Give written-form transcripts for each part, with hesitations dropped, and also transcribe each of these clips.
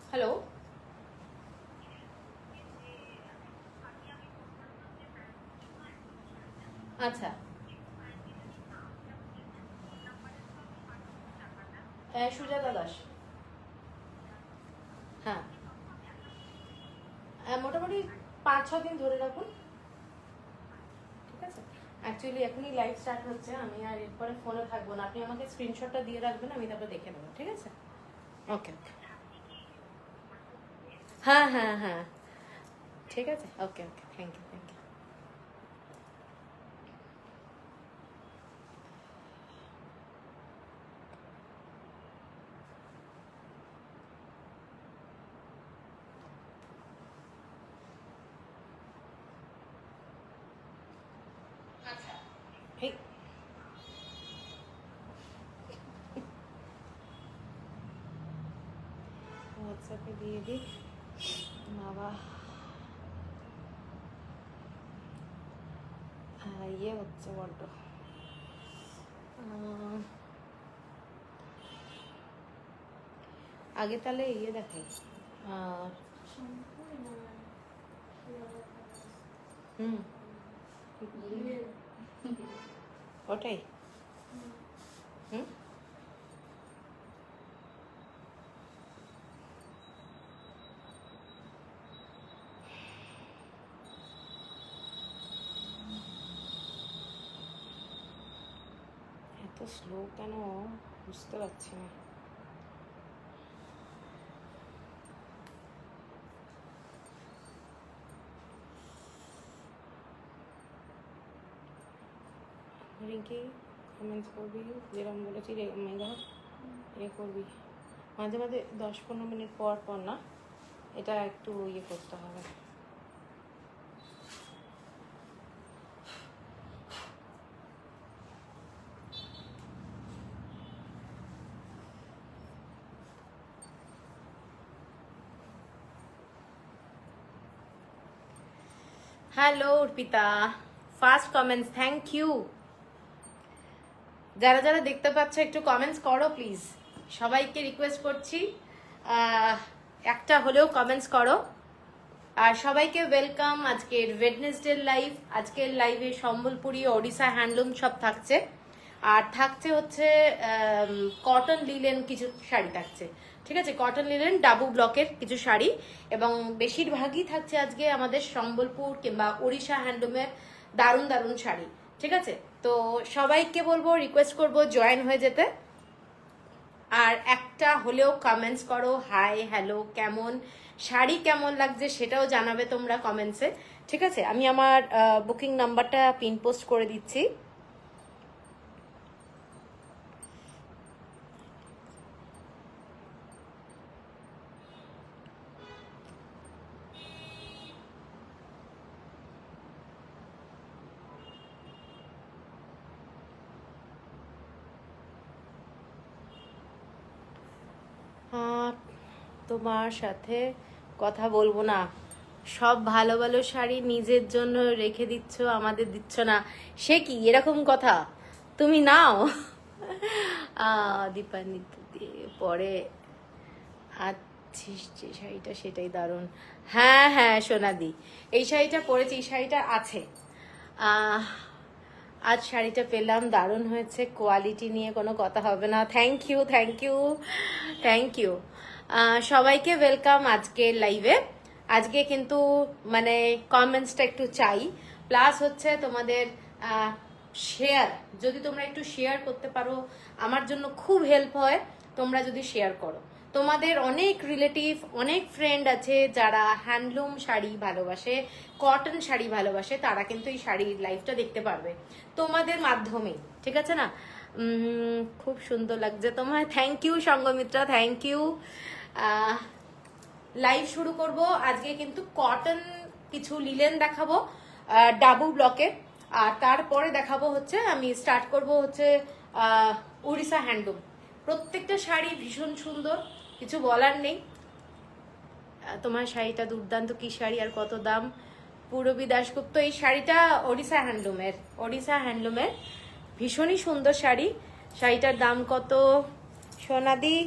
Hello, আচ্ছা। সুজাতা দাস। হ্যাঁ, মোটামুটি 5-6 দিন ধরে রাখুন। ঠিক আছে, অ্যাকচুয়ালি এখনই লাইভ স্টার্ট হচ্ছে, আমি আর এরপরে ফোনে থাকবো না। আপনি আমাকে স্ক্রিনশটটা দিয়ে রাখবেন, আমি তারপর দেখে নেবো। ঠিক আছে, ওকে ওকে। হ্যাঁ হ্যাঁ হ্যাঁ, ঠিক আছে, ওকে ওকে, থ্যাংক ইউ থ্যাংক ইউ। আচ্ছা, এই হোয়াটসঅ্যাপে দিয়ে দিই বাবা। হ্যাঁ, ইয়ে হচ্ছে বড্ড। আগে তাহলে ইয়ে দেখাই। আহ, হুম, ওটাই। হুম, এত স্লো কেন বুঝতে পারছি না। রিঙ্কি, কমেন্টস করবি যেরকম বলেছি, মেঘা করবি মাঝে মাঝে 10-15 মিনিট পর পর না, এটা একটু ইয়ে করতে হবে। Hello Arpita, first comments, thank you. যারা যারা দেখতে পাচ্ছ একটু কমেন্টস করো প্লিজ, সবাইকে রিকোয়েস্ট করছি একটা হলেও কমেন্টস করো। আর সবাইকে ওয়েলকাম আজকের ওয়েডনেসডে লাইভ। আজকের লাইভে সম্বলপুরি, ওড়িশা হ্যান্ডলুম সব থাকছে। আর থাকছে হচ্ছে কটন লিলেন কিছু শাড়ি থাকছে। ঠিক আছে, কটন লিলেন ডাবু ব্লকের কিছু শাড়ি, এবং বেশিরভাগই থাকছে আজকে আমাদের সম্বলপুর কিংবা ওড়িশা হ্যান্ডলুমের দারুণ দারুণ শাড়ি। ঠিক আছে, তো সবাইকে বলবো, রিকোয়েস্ট করবো জয়েন হয়ে যেতে। আর একটা হলেও কমেন্টস করো, হাই হ্যালো, কেমন শাড়ি কেমন লাগছে সেটাও জানাবে তোমরা কমেন্টসে। ঠিক আছে, আমি আমার বুকিং নাম্বারটা পিন পোস্ট করে দিচ্ছি। তোমার সাথে কথা বলবো না, সব ভালো ভালো শাড়ি নিজের জন্য রেখে দিচ্ছ, আমাদের দিচ্ছ না, সে কি এরকম কথা? তুমি নাও। দীপান্বিত দিয়ে পরে আছিস যে শাড়িটা, সেটাই দারুণ। হ্যাঁ হ্যাঁ সোনাদি, এই শাড়িটা পরেছি, এই শাড়িটা আছে। আহ আজ শাড়িটা পেলাম, দারুণ হয়েছে, কোয়ালিটি নিয়ে কোনো কথা হবে না। Thank you thank you thank you. সবাইকে ওয়েলকাম আজকের লাইভে। আজকে কিন্তু মানে কমেন্টসটা একটু চাই, প্লাস হচ্ছে তোমাদের শেয়ার, যদি তোমরা একটু শেয়ার করতে পারো আমার জন্য খুব হেল্প হয়। তোমরা যদি শেয়ার করো, তোমাদের অনেক রিলেটিভ, অনেক ফ্রেন্ড আছে যারা হ্যান্ডলুম শাড়ি ভালোবাসে, কটন শাড়ি ভালোবাসে, তারা কিন্তু এই শাড়ির লাইভটা দেখতে পারবে তোমাদের মাধ্যমেই। ঠিক আছে না? খুব সুন্দর লাগছে তোমায়, thank you Sangamitra, thank you. Live শুরু করব আজকে, কিন্তু কটন কিছু লিলেন দেখাবো ডাবু ব্লকে, আর তারপরে দেখাবো হচ্ছে, আমি স্টার্ট করব হচ্ছে উড়িষ্যা হ্যান্ডলুম। প্রত্যেকটা শাড়ি ভীষণ সুন্দর, কিছু বলার নেই। তোমার শাড়িটা দুর্দান্ত, কি শাড়ি আর কত দাম? পূরবী দাশগুপ্ত, এই শাড়িটা ওড়িশা হ্যান্ডলুমের, ওড়িশা হ্যান্ডলুমের ভীষণই সুন্দর শাড়ি। শাড়িটার দাম কত সোনাদি?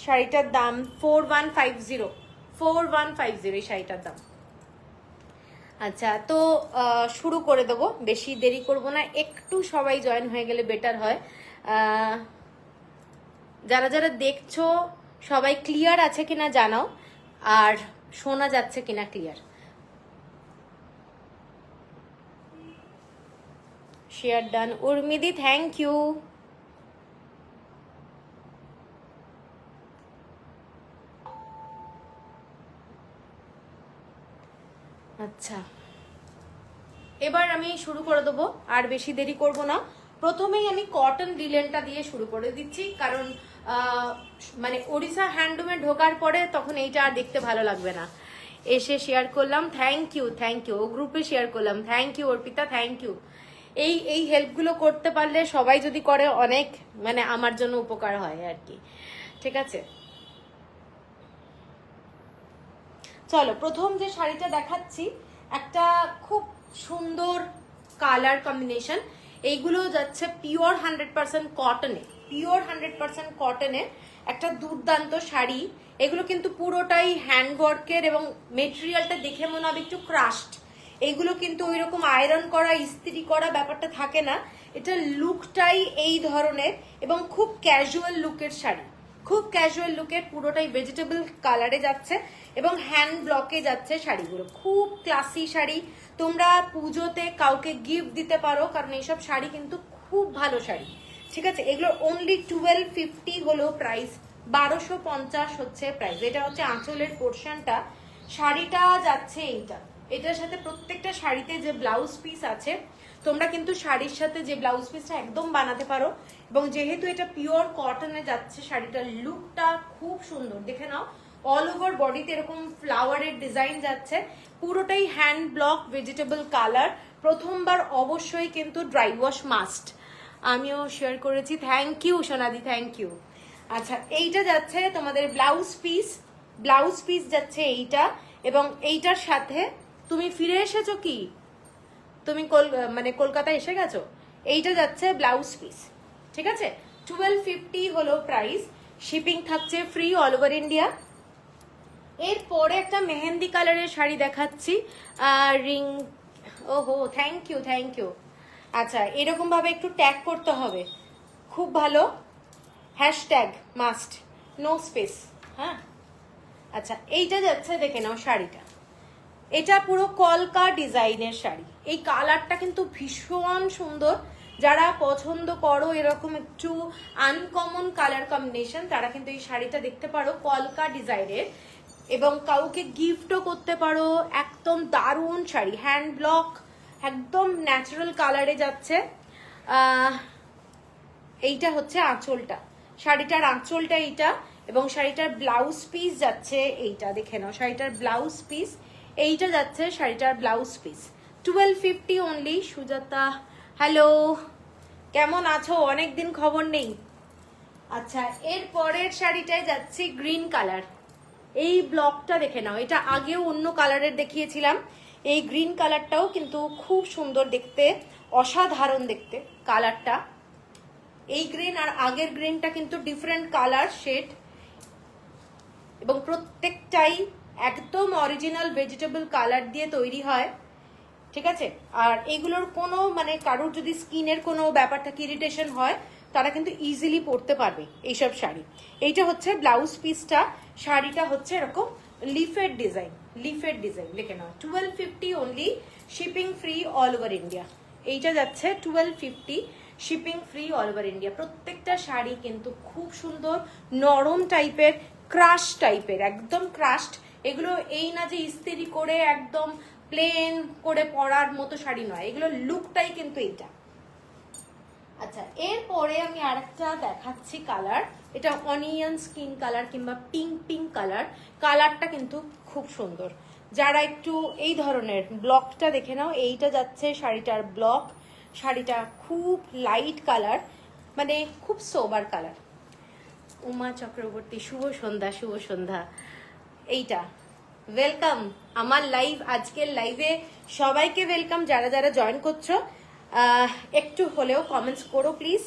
শাড়িটার দাম 4150, 4150 এই শাড়িটার দাম। আচ্ছা, তো শুরু করে দেবো, বেশি দেরি করব না, একটু সবাই জয়েন হয়ে গেলে বেটার হয়। যারা যারা দেখছো সবাই ক্লিয়ার আছে কিনা জানাও, আর শোনা যাচ্ছে কিনা ক্লিয়ার। Share done. উর্মিদি থ্যাংক ইউ। আচ্ছা, এবার আমি শুরু করে দেবো, আর বেশি দেরি করব না। প্রথমেই আমি কটন লিলেনটা দিয়ে শুরু করে দিচ্ছি, কারণ মানে ওড়িশা হ্যান্ডলুমে ঢোকার পরে তখন এইটা আর দেখতে ভালো লাগবে না। এসে শেয়ার করলাম, থ্যাংক ইউ থ্যাংক ইউ। ও গ্রুপে শেয়ার করলাম, thank you Arpita, thank you. এই হেল্পগুলো করতে পারলে, সবাই যদি করে, অনেক মানে আমার জন্য উপকার হয় আর কি। ঠিক আছে, চলো প্রথম যে শাড়িটা দেখাচ্ছি, একটা খুব সুন্দর কালার কম্বিনেশন। এইগুলো যাচ্ছে পিওর 100% কটনে, পিওর 100% কটনে একটা দুর্দান্ত শাড়ি। এগুলো কিন্তু পুরোটাই হ্যান্ডওয়ার্কের, এবং মেটেরিয়ালটা দেখে মনে হবে একটু ক্রাস্ট। এইগুলো কিন্তু ওই রকম আয়রন করা, ইস্ত্রি করা ব্যাপারটা থাকে না। এটা লুকটাই এই ধরনের, এবং খুব ক্যাজুয়াল লুকের শাড়ি, খুব ক্যাজুয়াল লুকের, পুরোটাই ভেজিটেবল কালারে যাচ্ছে এবং হ্যান্ড ব্লকে যাচ্ছে শাড়িগুলো। খুব ক্লাসি শাড়ি, তোমরা পুজোতে কাউকে গিফট দিতে পারো, কারণ এইসব শাড়ি কিন্তু খুব ভালো শাড়ি। ঠিক আছে, এগুলো অনলি 1250 হলো প্রাইস, 1250 হচ্ছে প্রাইস। এটা হচ্ছে আঁচলের পোর্শনটা। শাড়িটা যাচ্ছে এইটা, এটার সাথে প্রত্যেকটা শাড়িতে যে ব্লাউজ পিস আছে, তোমরা কিন্তু শাড়ির সাথে যে ব্লাউজ পিসটা একদম বানাতে পারো। এবং যেহেতু এটা পিওর কটনে যাচ্ছে, শাড়িটার লুকটা খুব সুন্দর, দেখে নাও। অল ওভার বডিতে এরকম ফ্লাওয়ারের ডিজাইন যাচ্ছে, পুরোটাই হ্যান্ড ব্লক ভেজিটেবল কালার। প্রথমবার অবশ্যই কিন্তু ড্রাই ওয়াশ মাস্ট, আমিও শেয়ার করেছি। থ্যাংক ইউ সোনাদি, থ্যাংক ইউ। আচ্ছা, এইটা যাচ্ছে তোমাদের ব্লাউজ পিস, ব্লাউজ পিস যাচ্ছে এইটা, এবং এইটার সাথে তুমি ফিরে এসেছো কি, তুমি মানে কলকাতায় এসে গেছো, এইটা যাচ্ছে ব্লাউজ পিস। ঠিক আছে, 1250 হলো প্রাইস, শিপিং থাকছে ফ্রি অল ওভার ইন্ডিয়া। এরপরে একটা মেহেন্দি কালারের শাড়ি দেখাচ্ছি, রিং, ওহো থ্যাংক ইউ থ্যাংক ইউ। আচ্ছা, এরকম ভাবে একটু ট্যাগ করতে হবে, খুব ভালো, হ্যাশট্যাগ মাস্ট, নো স্পেস। হ্যাঁ, আচ্ছা, এইটা যাচ্ছে, দেখে নাও শাড়িটা, এটা পুরো কলকা ডিজাইনের শাড়ি। এই কালারটা কিন্তু ভীষণ সুন্দর, যারা পছন্দ করো এরকম একটু আনকমন কালার কম্বিনেশন, তারা কিন্তু এই শাড়িটা দেখতে পারো, কলকা ডিজাইনের, এবং কাউকে গিফটও করতে পারো। একদম দারুণ শাড়ি, হ্যান্ড ব্লক, একদম ন্যাচারাল কালারে যাচ্ছে। এইটা হচ্ছে আঁচলটা, শাড়িটার আঁচলটা এইটা, এবং শাড়িটার ব্লাউজ পিস যাচ্ছে এইটা, দেখে নাও শাড়িটার ব্লাউজ পিস, এইটা যাচ্ছে শাড়িটার blouse piece, 1250 only. Sujata hello, কেমন আছো, অনেকদিন খবর নেই। আচ্ছা, এর পরের শাড়িটায় যাচ্ছে গ্রিন কালার। এই ব্লকটা দেখে নাও, এটা আগেও অন্য কালারের দেখিয়েছিলাম, এই গ্রিন কালারটাও কিন্তু খুব সুন্দর দেখতে, অসাধারণ দেখতে কালারটা। এই গ্রিন আর আগের গ্রিনটা কিন্তু ডিফারেন্ট কালার শেড, এবং প্রত্যেকটাই একদম অরিজিনাল ভেজিটেবল কালার দিয়ে তৈরি হয়। ঠিক আছে, আর এগুলোর কোনো মানে কারোর যদি স্কিনের কোনো ব্যাপার থাকে, ইরিটেশন হয়, তারা কিন্তু ইজিলি পরতে পারবে এইসব শাড়ি। এইটা হচ্ছে ব্লাউজ পিসটা, শাড়িটা হচ্ছে এরকম লিফের ডিজাইন, লিফের ডিজাইন, দেখে নাও 1250 only, shipping free all over India. এইটা যাচ্ছে 1250, shipping free all over India. প্রত্যেকটা শাড়ি কিন্তু খুব সুন্দর, নরম টাইপের, ক্রাশ টাইপের, একদম ক্রাশড। এগুলো এই না যে ইস্ত্রি করে একদম প্লেন করে পরার মতো শাড়ি নয়, এগুলো লুকটাই কিন্তু এইটা। আচ্ছা, এরপরে আমি আরেকটা দেখাচ্ছি কালার, এটা অনিয়ন স্কিন কালার কিংবা পিঙ্ক পিঙ্ক কালার, কালারটা কিন্তু খুব সুন্দর। যারা একটু এই ধরনের ব্লকটা দেখে নাও, এইটা যাচ্ছে শাড়িটার ব্লক, শাড়িটা খুব লাইট কালার, মানে খুব সোবার কালার। উমা চক্রবর্তী, শুভ সন্ধ্যা, শুভ সন্ধ্যা। এইটা ওয়েলকাম আমার লাইভ, আজকের লাইভে সবাইকে ওয়েলকাম, যারা যারা জয়েন করছো একটু হলেও কমেন্টস করো প্লিজ।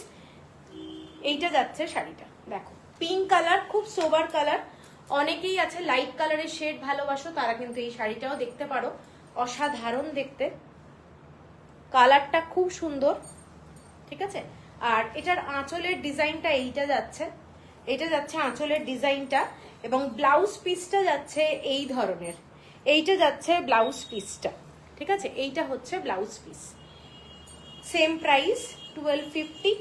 এইটা যাচ্ছে শাড়িটা, দেখো পিঙ্ক কালার, খুব সোবার কালার। অনেকেই আছে লাইট কালারের শেড ভালোবাসো, তারা কিন্তু এই শাড়িটাও দেখতে পারো, অসাধারণ দেখতে, কালারটা খুব সুন্দর, ঠিক আছে। আর এটার আঁচলের ডিজাইনটা এইটা যাচ্ছে, এটা যাচ্ছে আঁচলের ডিজাইনটা, এবং ব্লাউজ পিসটা যাচ্ছে এই ধরনের, এইটা যাচ্ছে ব্লাউজ পিসটা, ঠিক আছে। এইটা হচ্ছে ব্লাউজ পিস, সেম প্রাইস 1250।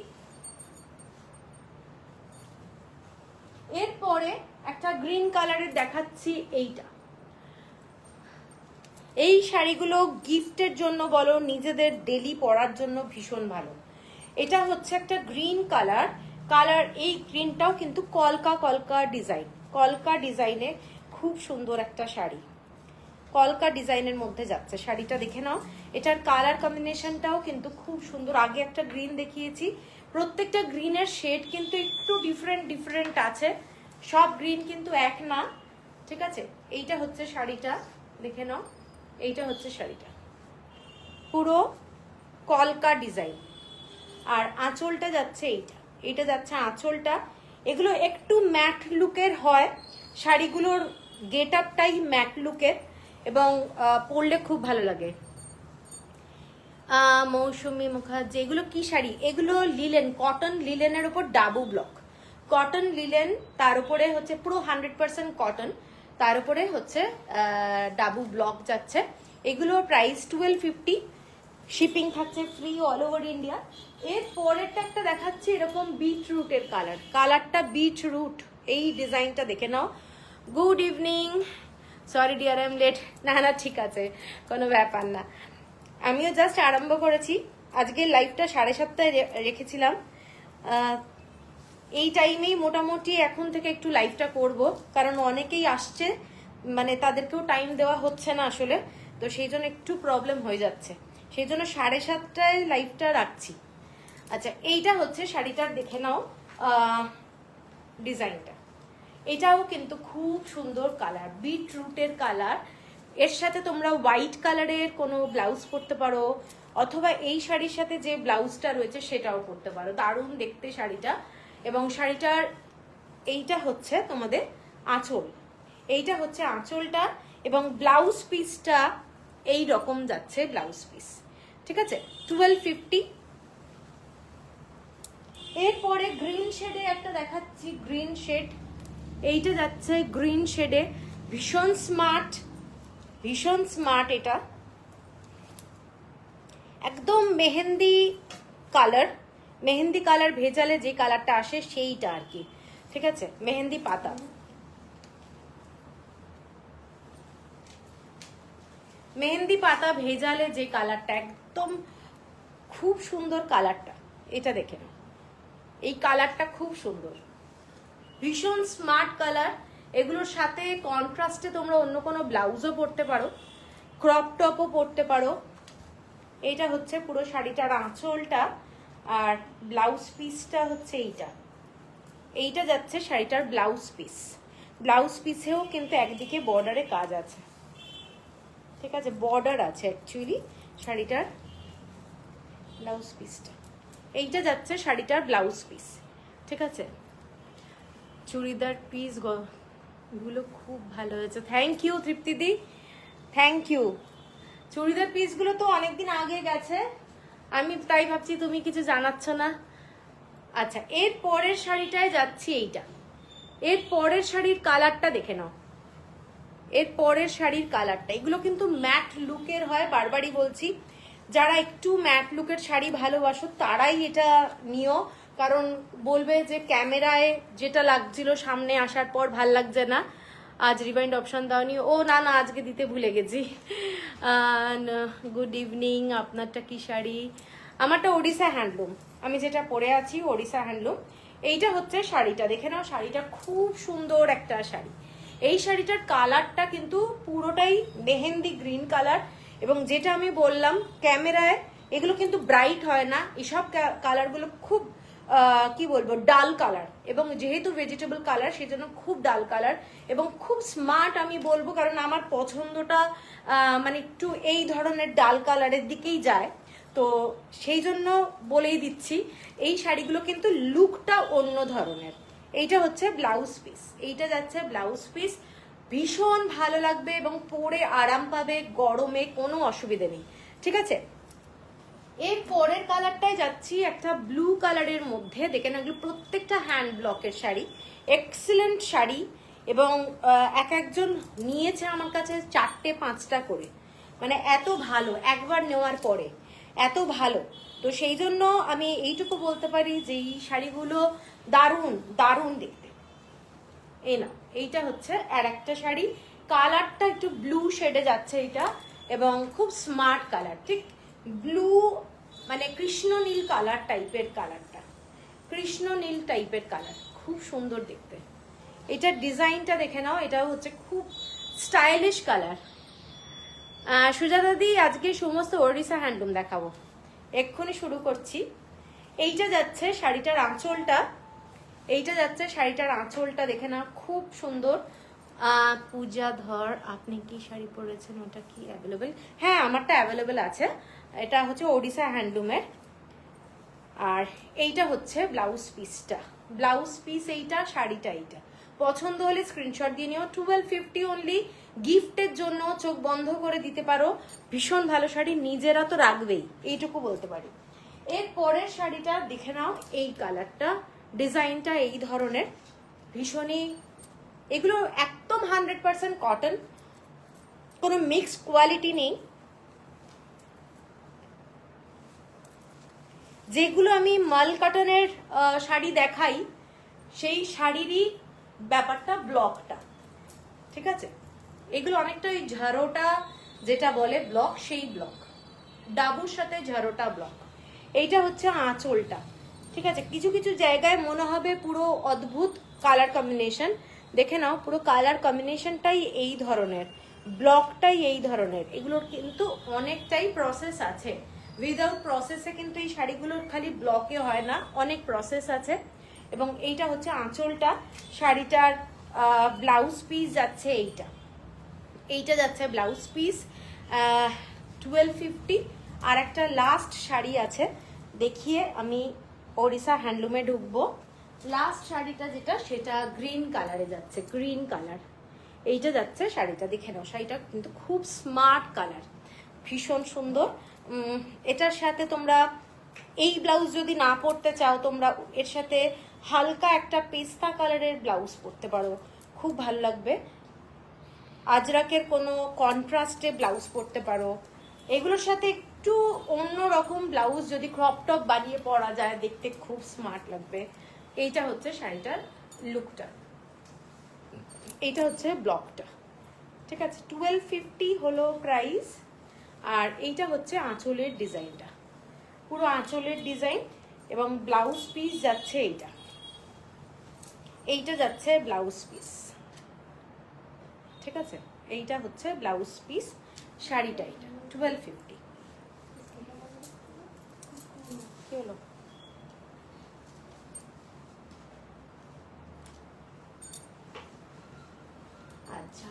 এরপরে একটা গ্রিন কালারের দেখাচ্ছি, এইটা। এই শাড়িগুলো গিফটের জন্য বলো, নিজেদের ডেলি পরার জন্য ভীষণ ভালো। এটা হচ্ছে একটা গ্রিন কালার, এই গ্রিনটাও কিন্তু কলকা কলকা ডিজাইন, কলকা ডিজাইনে খুব সুন্দর একটা শাড়ি, কলকা ডিজাইনের মধ্যে যাচ্ছে শাড়িটা, দেখে নাও। এটার কালার কম্বিনেশনটাও কিন্তু খুব সুন্দর। আগে একটা গ্রিন দেখিয়েছি, প্রত্যেকটা গ্রিনের শেড কিন্তু একটু ডিফারেন্ট ডিফারেন্ট আছে, সব গ্রিন কিন্তু এক না, ঠিক আছে। এইটা হচ্ছে শাড়িটা, দেখে নাও, এইটা হচ্ছে শাড়িটা, পুরো কলকা ডিজাইন। আর আঁচলটা যাচ্ছে এইটা, এটা যাচ্ছে আঁচলটা। এগুলো একটু ম্যাট লুকের হয়, শাড়িগুলোর গেট আপটাই ম্যাট লুকের, এবং পরলে খুব ভালো লাগে। মৌসুমী মুখার্জি, এগুলো কি শাড়ি? এগুলো লিলেন, কটন লিলেনের উপর ডাবু ব্লক, কটন লিলেন, তার উপরে হচ্ছে পুরো 100% কটন, তার উপরে হচ্ছে ডাবু ব্লক যাচ্ছে। এগুলোর প্রাইস 1250, শিপিং থাকছে ফ্রি অল ওভার ইন্ডিয়া। এর পরেরটা একটা দেখাচ্ছি, এরকম বিট রুটের কালার, কালারটা বিট রুট, এই ডিজাইনটা দেখে নাও। Good evening, sorry dear I am late. না না ঠিক আছে, কোনো ব্যাপার না, আমিও জাস্ট আরম্ভ করেছি। আজকে লাইভটা 7:30 রেখেছিলাম, এই টাইমেই মোটামুটি এখন থেকে একটু লাইভটা করব, কারণ অনেকেই আসছে, মানে তাদেরকেও টাইম দেওয়া হচ্ছে না আসলে, তো সেই জন্য একটু প্রবলেম হয়ে যাচ্ছে, সেই জন্য 7:30টায় লাইভটা রাখছি। আচ্ছা, এইটা হচ্ছে শাড়িটার, দেখে নাও ডিজাইনটা, এটাও কিন্তু খুব সুন্দর কালার, বিট রুটের কালার। এর সাথে তোমরা হোয়াইট কালারের কোনো ব্লাউজ পরতে পারো, অথবা এই শাড়ির সাথে যে ব্লাউজটা রয়েছে সেটাও পরতে পারো, দারুণ দেখতে শাড়িটা। এবং শাড়িটার এইটা হচ্ছে তোমাদের আঁচল, এইটা হচ্ছে আঁচলটা, এবং ব্লাউজ পিসটা এই রকম যাচ্ছে ব্লাউজ পিস, ঠিক আছে। 1250। এরপরে গ্রিন শেডে একটা দেখাচ্ছি, গ্রিন শেড, এইটা যাচ্ছে গ্রিন শেডে, ভীষণ স্মার্ট, ভীষণ স্মার্ট। এটা একদম মেহেন্দি কালার, মেহেন্দি কালার ভেজালে যে কালারটা আসে সেইটা আর কি, ঠিক আছে, মেহেন্দি পাতা। মেহেন্দি পাতা ভেজালে যে কালারটা, একদম খুব সুন্দর কালারটা, এটা দেখে নাও, এই কালারটা খুব সুন্দর, ভীষণ স্মার্ট কালার। এগুলোর সাথে কন্ট্রাস্টে তোমরা অন্য কোনো ব্লাউজও পরতে পারো, ক্রপ টপও পরতে পারো। এইটা হচ্ছে পুরো শাড়িটার আঁচলটা, আর ব্লাউজ পিসটা হচ্ছে এইটা, এইটা যাচ্ছে শাড়িটার ব্লাউজ পিস। ব্লাউজ পিসেও কিন্তু একদিকে বর্ডারে কাজ আছে, ঠিক আছে, বর্ডার আছে অ্যাকচুয়ালি শাড়িটার ব্লাউজ পিসটা, এইটা যাচ্ছে শাড়িটার ব্লাউজ পিস, ঠিক আছে। চুড়িদার পিস গুলো খুব ভালো হয়েছে, থ্যাংক ইউ তৃপ্তিদি, থ্যাংক ইউ। চুড়িদার পিসগুলো তো অনেকদিন আগে গেছে, আমি তাই ভাবছি তুমি কিছু জানাচ্ছ না। আচ্ছা, এর পরের শাড়িটায় যাচ্ছি, এইটা, এর পরের শাড়ির কালারটা দেখে নাও, এর পরের শাড়ির কালারটা, এগুলো কিন্তু ম্যাট লুকের হয়, বারবারই বলছি, যারা একটু ম্যাট লুকের শাড়ি ভালোবাসো তারাই এটা নিও, কারণ বলবে যে ক্যামেরায় যেটা লাগছিল সামনে আসার পর ভাল লাগছে না। আজ রিভাইন্ড অপশন দাওনি? ও না না, আজকে দিতে ভুলে গেছি। গুড ইভিনিং, আপনারটা কি শাড়ি? আমারটা ওড়িশা হ্যান্ডলুম, আমি যেটা পরে আছি ওড়িশা হ্যান্ডলুম। এইটা হচ্ছে শাড়িটা, দেখে নাও, শাড়িটা খুব সুন্দর একটা শাড়ি। এই শাড়িটার কালারটা কিন্তু পুরোটাই মেহেন্দি গ্রিন কালার, এবং যেটা আমি বললাম ক্যামেরায় এগুলো কিন্তু ব্রাইট হয় না, এসব কালারগুলো খুব কি বলবো ডাল কালার, এবং যেহেতু ভেজিটেবল কালার সেজন্য খুব ডাল কালার এবং খুব স্মার্ট আমি বলবো, কারণ আমার পছন্দটা মানে একটু এই ধরনের ডাল কালারের দিকেই যায়। তো সেই জন্য বলেই দিচ্ছি, এই শাড়িগুলো কিন্তু লুকটা অন্য ধরনের। এইটা হচ্ছে ব্লাউজ পিস, এইটা যাচ্ছে ব্লাউজ পিস, ভীষণ ভালো লাগবে এবং পরে আরাম পাবে, গরমে কোনো অসুবিধে নেই, ঠিক আছে। এর পরের কালারটাই যাচ্ছি একটা ব্লু কালারের মধ্যে, দেখেন এগুলো প্রত্যেকটা হ্যান্ড ব্লকের শাড়ি, এক্সিলেন্ট শাড়ি, এবং এক একজন নিয়েছে আমার কাছে 4টে 5টা করে, মানে এত ভালো, একবার নেওয়ার পরে এত ভালো। তো সেই জন্য আমি এইটুকু বলতে পারি যে এই শাড়িগুলো দারুণ দারুণ দেখতে। এই না, এইটা হচ্ছে আর একটা শাড়ি, কালারটা একটু ব্লু শেডে যাচ্ছে এটা, এবং খুব স্মার্ট কালার, ঠিক ব্লু মানে কৃষ্ণ নীল কালার টাইপের, কালারটা কৃষ্ণ নীল টাইপের কালার, খুব সুন্দর দেখতে। এটার ডিজাইনটা দেখে নাও, এটাও হচ্ছে খুব স্টাইলিশ কালার। সুজাতাদি আজকে সমস্ত ওড়িশা হ্যান্ডলুম দেখাবো, এক্ষুনি শুরু করছি। এইটা যাচ্ছে শাড়িটার আঁচলটা, এইটা যাচ্ছে শাড়িটার আঁচলটা, দেখে না খুব সুন্দর। পূজা ধর, আপনি কি শাড়ি পরেছেন, ওটা কি অ্যাভেলেবেল? হ্যাঁ, আমারটা অ্যাভেলেবেল আছে, এটা হচ্ছে ওড়িশা হ্যান্ডলুমের। আর এইটা হচ্ছে ব্লাউজ পিসটা, ব্লাউজ পিস এইটা, শাড়িটা এইটা। পছন্দ হলে স্ক্রিনশট দিয়ে নিও। 1250 অনলি, গিফটের জন্য চোখ বন্ধ করে দিতে পারো, ভীষণ ভালো শাড়ি, নিজেরা তো রাখবেই, এইটুকু বলতে পারি। এর পরের শাড়িটা দেখে নাও, এই কালারটা, ডিজাইনটা এই ধরনের, ভীষণই, এগুলো একদম 100% কটন, কোনো মিক্সড কোয়ালিটি নেই। যেগুলো আমি মাল কটনের শাড়ি দেখাই, সেই শাড়িরই ব্যাপারটা, ব্লকটা, ঠিক আছে। এগুলো অনেকটা ওই ঝাড়োটা যেটা বলে ব্লক, সেই ব্লক, ডাবুর সাথে ঝাড়োটা ব্লক। এইটা হচ্ছে আঁচলটা, ঠিক আছে। কিছু কিছু জায়গায় মনে হবে পুরো অদ্ভুত কালার কম্বিনেশন, দেখে নাও পুরো কালার কম্বিনেশনটাই এই ধরনের, ব্লকটাই এই ধরনের। এগুলোর কিন্তু অনেকটাই প্রসেস আছে, উইদাউট প্রসেসে কিন্তু এই শাড়িগুলোর খালি ব্লকে হয় না, অনেক প্রসেস আছে। এবং এইটা হচ্ছে আঁচলটা, শাড়িটার ব্লাউজ পিস যাচ্ছে এইটা, এইটা যাচ্ছে ব্লাউজ পিস 1250। আর একটা লাস্ট শাড়ি আছে, দেখিয়ে আমি ওড়িশা হ্যান্ডলুমে ঢুকবো। লাস্ট শাড়িটা যেটা, সেটা গ্রিন কালারে যাচ্ছে, গ্রিন কালার, এইটা যাচ্ছে শাড়িটা, দেখে নাও শাড়িটা কিন্তু খুব স্মার্ট কালার, ভীষণ সুন্দর। এটার সাথে তোমরা এই ব্লাউজ যদি না পরতে চাও, তোমরা এর সাথে হালকা একটা পেস্তা কালারের ব্লাউজ পরতে পারো, খুব ভালো লাগবে। আজরাকের কোনো কন্ট্রাস্টে ব্লাউজ পরতে পারো, এগুলোর সাথে একটু অন্যরকম ব্লাউজ যদি ক্রপ টপ বানিয়ে পরা যায়, দেখতে খুব স্মার্ট লাগবে। এইটা হচ্ছে শাড়িটার লুকটা, এইটা হচ্ছে ব্লকটা, ঠিক আছে। 1250 হলো প্রাইস। আর এইটা হচ্ছে আঁচলের ডিজাইনটা, পুরো আঁচলের ডিজাইন, এবং ব্লাউজ পিস যাচ্ছে এইটা, এইটা যাচ্ছে ব্লাউজ পিস, ঠিক আছে। এইটা হচ্ছে ব্লাউজ পিস, শাড়িটা এইটা 1250। কি হলো? আচ্ছা,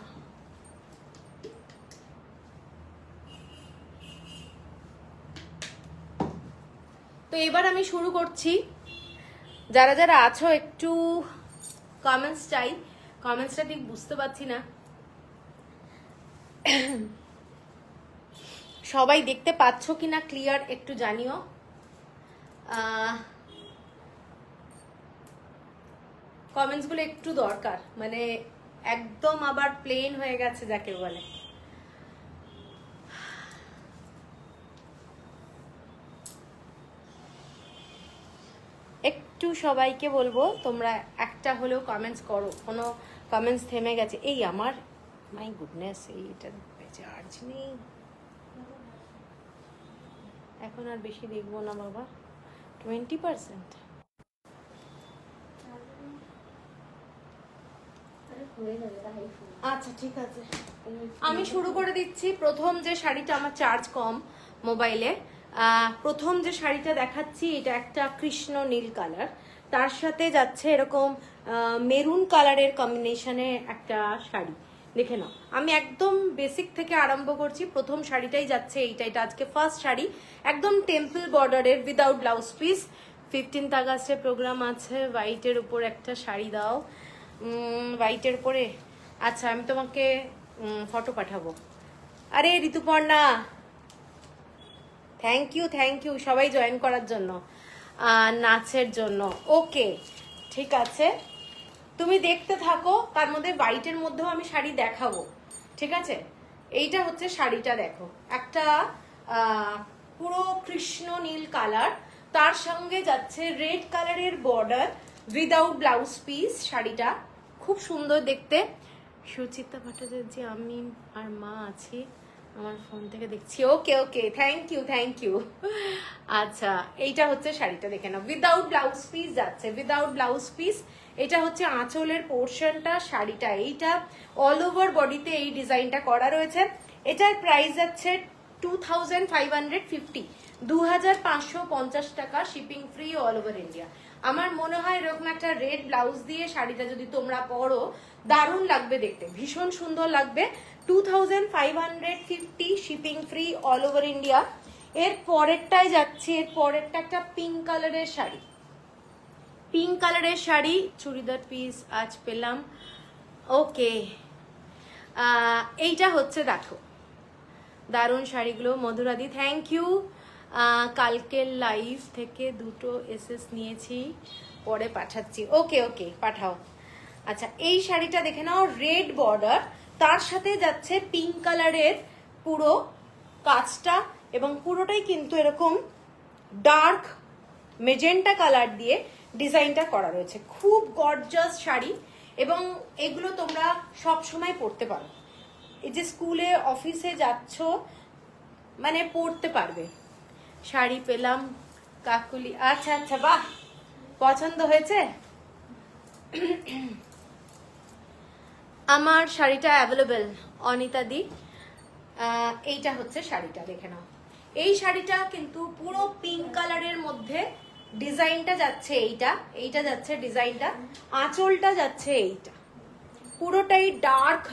তো এবার আমি শুরু করছি। যারা যারা আছো একটু কমেন্টস চাই, কমেন্টসটা ঠিক বুঝতে পারছি না, সবাই দেখতে পাচ্ছ কিনা ক্লিয়ার একটু জানিও। কমেন্টসগুলো একটু দরকার, মানে একদম আবার প্লেন হয়ে গেছে যাকে বলে। একটু সবাইকে বলবো তোমরা একটা হলেও কমেন্টস করো, কোনো কমেন্টস থেমে গেছে। এই আমার, মাই গুডনেস, এইটা চার্জ নেই এখন, আর বেশি দেখবো না বাবা, 20%। আচ্ছা ঠিক আছে, আমি শুরু করে দিচ্ছি। প্রথম যে শাড়িটা, আমার চার্জ কম মোবাইলে, প্রথম যে শাড়িটা দেখাচ্ছি, এটা একটা কৃষ্ণ নীল কালার, তার সাথে যাচ্ছে এরকম মেরুন কালারের কম্বিনেশনে একটা শাড়ি, দেখে নাও, আমি একদম বেসিক থেকে আরম্ভ করছি। প্রথম শাড়িটাই যাচ্ছে এইটা, এটা আজকে ফার্স্ট শাড়ি, একদম টেম্পল বর্ডারের উইদাউট ব্লাউজ পিস। 15th আগস্টে প্রোগ্রাম আছে, হোয়াইটের উপর একটা শাড়ি দাও, হোয়াইটের উপরে। আচ্ছা আমি তোমাকে ফটো পাঠাবো। আরে ঋতুপর্ণা, থ্যাংক ইউ সবাই জয়েন করার জন্য, নাচের জন্য। ওকে ঠিক আছে, তুমি দেখতে থাকো, তার মধ্যে হোয়াইটের মধ্যেও আমি শাড়ি দেখাবো, ঠিক আছে? এইটা হচ্ছে শাড়িটা, দেখো একটা পুরো কৃষ্ণ নীল কালার, তার সঙ্গে যাচ্ছে রেড কালারের বর্ডার উইদাউট ব্লাউজ পিস। শাড়িটা খুব সুন্দর দেখতে। সুচিত্রা ভট্টাচার্য, আমি আর মা আছি, আমার ফোন থেকে দেখছি। Okay thank you. আচ্ছা এইটা হচ্ছে শাড়িটা, দেখে নাও, উইদাউট ব্লাউজ পিস যাচ্ছে, উইদাউট ব্লাউজ পিস। এটা হচ্ছে আঁচলের পোর্শনটা, শাড়িটা এইটা অল ওভার বডিতে এই ডিজাইনটা করা রয়েছে। এটার প্রাইস যাচ্ছে 2550, 2550 টাকা, shipping free all over India. আমার মনে হয় এরকম একটা রেড ব্লাউজ দিয়ে শাড়িটা যদি তোমরা পরো, দারুণ লাগবে দেখতে, ভীষণ সুন্দর লাগবে। 2550, shipping free all over India. এর পরেরটাই যাচ্ছে, এর পরেরটা একটা পিঙ্ক কালারের শাড়ি, পিঙ্ক কালারের শাড়ি, চুড়িদার পিস আজ পেলাম। ওকে এইটা হচ্ছে, দেখো দারুণ শাড়িগুলো। মধুরাদি থ্যাংক ইউ। কালকের লাইভ থেকে দুটো এসএস নিয়েছি, পরে পাঠাচ্ছি। ওকে পাঠাও। আচ্ছা এই শাড়িটা দেখে নাও, রেড বর্ডার, তার সাথে যাচ্ছে পিঙ্ক কালারের পুরো কাজটা, এবং পুরোটাই কিন্তু এরকম ডার্ক মেজেন্টা কালার দিয়ে ডিজাইনটা করা রয়েছে। খুব গর্জাস শাড়ি, এবং এগুলো তোমরা সব সময় পরতে পারো, এই যে স্কুলে অফিসে যাচ্ছ মানে পরতে পারবে। শাড়ি পেলাম কাকুলি, আচ্ছা বাহ, পছন্দ হয়েছে। আমার শাড়িটা অ্যাভেলেবেল অনিতা দি। এইটা হচ্ছে শাড়িটা, দেখে নাও। এই শাড়িটা কিন্তু পুরো পিঙ্ক কালারের মধ্যে ডিজাইনটা যাচ্ছে, এইটা যাচ্ছে ডিজাইনটা, আঁচলটা যাচ্ছে এইটা, পুরোটাই ডার্ক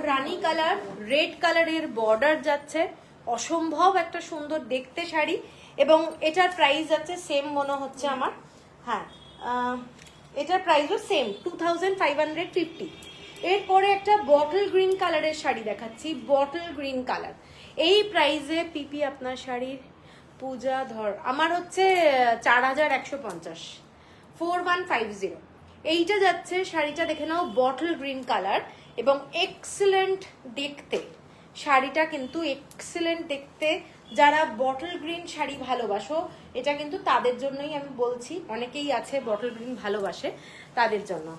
রানী কালার, রেড কালারের বর্ডার যাচ্ছে, অসম্ভব একটা সুন্দর দেখতে শাড়ি। এবং এটার প্রাইস যাচ্ছে সেম মনে হচ্ছে আমার, হ্যাঁ এটার প্রাইসও সেম 2550। এরপরে একটা বটল গ্রিন কালারের শাড়ি দেখাচ্ছি, বটল গ্রিন কালার। এই প্রাইসে পিপি আপনার শাড়ির পূজা ধর, আমার হচ্ছে 4150, 4150। এইটা যাচ্ছে শাড়িটা, দেখে নাও, বটল গ্রিন কালার, এবং এক্সেলেন্ট দেখতে শাড়িটা, কিন্তু এক্সেলেন্ট দেখতে। যারা বটল গ্রিন শাড়ি ভালোবাসো, এটা কিন্তু তাদের জন্যই আমি বলছি, অনেকেই আছে বটল গ্রিন ভালোবাসে, তাদের জন্য।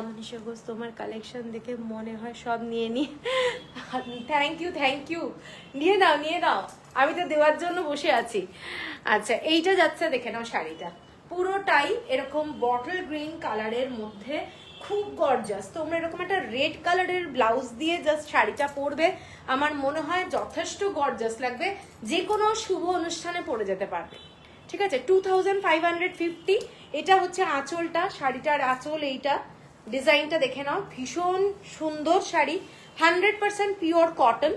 মনীষা ঘোষ, তোমার কালেকশন দেখে মনে হয় সব নিয়ে নি। থ্যাংক ইউ, নিয়ে নাও, আমি তো দেওয়ার জন্য বসে আছি। আচ্ছা এইটা যাচ্ছে, দেখে নাও শাড়িটা, পুরোটাই এরকম বটল গ্রিন কালারের মধ্যে, খুব গর্জাস। তোমরা এরকম একটা রেড কালারের ব্লাউজ দিয়ে জাস্ট শাড়িটা পরবে, আমার মনে হয় যথেষ্ট গর্জাস লাগবে, যে কোনো শুভ অনুষ্ঠানে পরে যেতে পারবে, ঠিক আছে? 2550। এটা হচ্ছে আঁচলটা, শাড়িটার আঁচল এইটা, ডিজাইনটা দেখে নাও, ভীষণ সুন্দর শাড়ি, 100% পিওর কটন।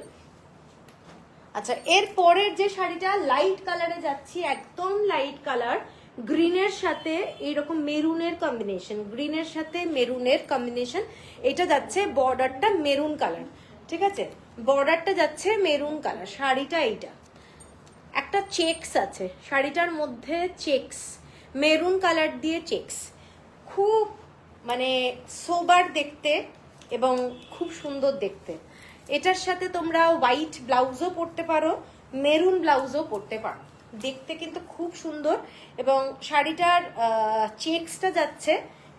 আচ্ছা এর পরের যে শাড়িটা, লাইট কালারে যাচ্ছি, একদম লাইট কালার, গ্রিনের সাথে এইরকম মেরুনের কম্বিনেশন, গ্রিনের সাথে মেরুনের কম্বিনেশন। এটা যাচ্ছে বর্ডারটা মেরুন কালার, ঠিক আছে? বর্ডারটা যাচ্ছে মেরুন কালার। শাড়িটা এইটা একটা চেকস আছে, শাড়িটার মধ্যে চেকস, মেরুন কালার দিয়ে চেকস, খুব মানে সোবার দেখতে এবং খুব সুন্দর দেখতে। এটার সাথে তোমরা হোয়াইট ব্লাউজও পরতে পারো, মেরুন ব্লাউজও পরতে পারো, দেখতে কিন্তু খুব সুন্দর। এবং শাড়িটার চেকসটা যাচ্ছে,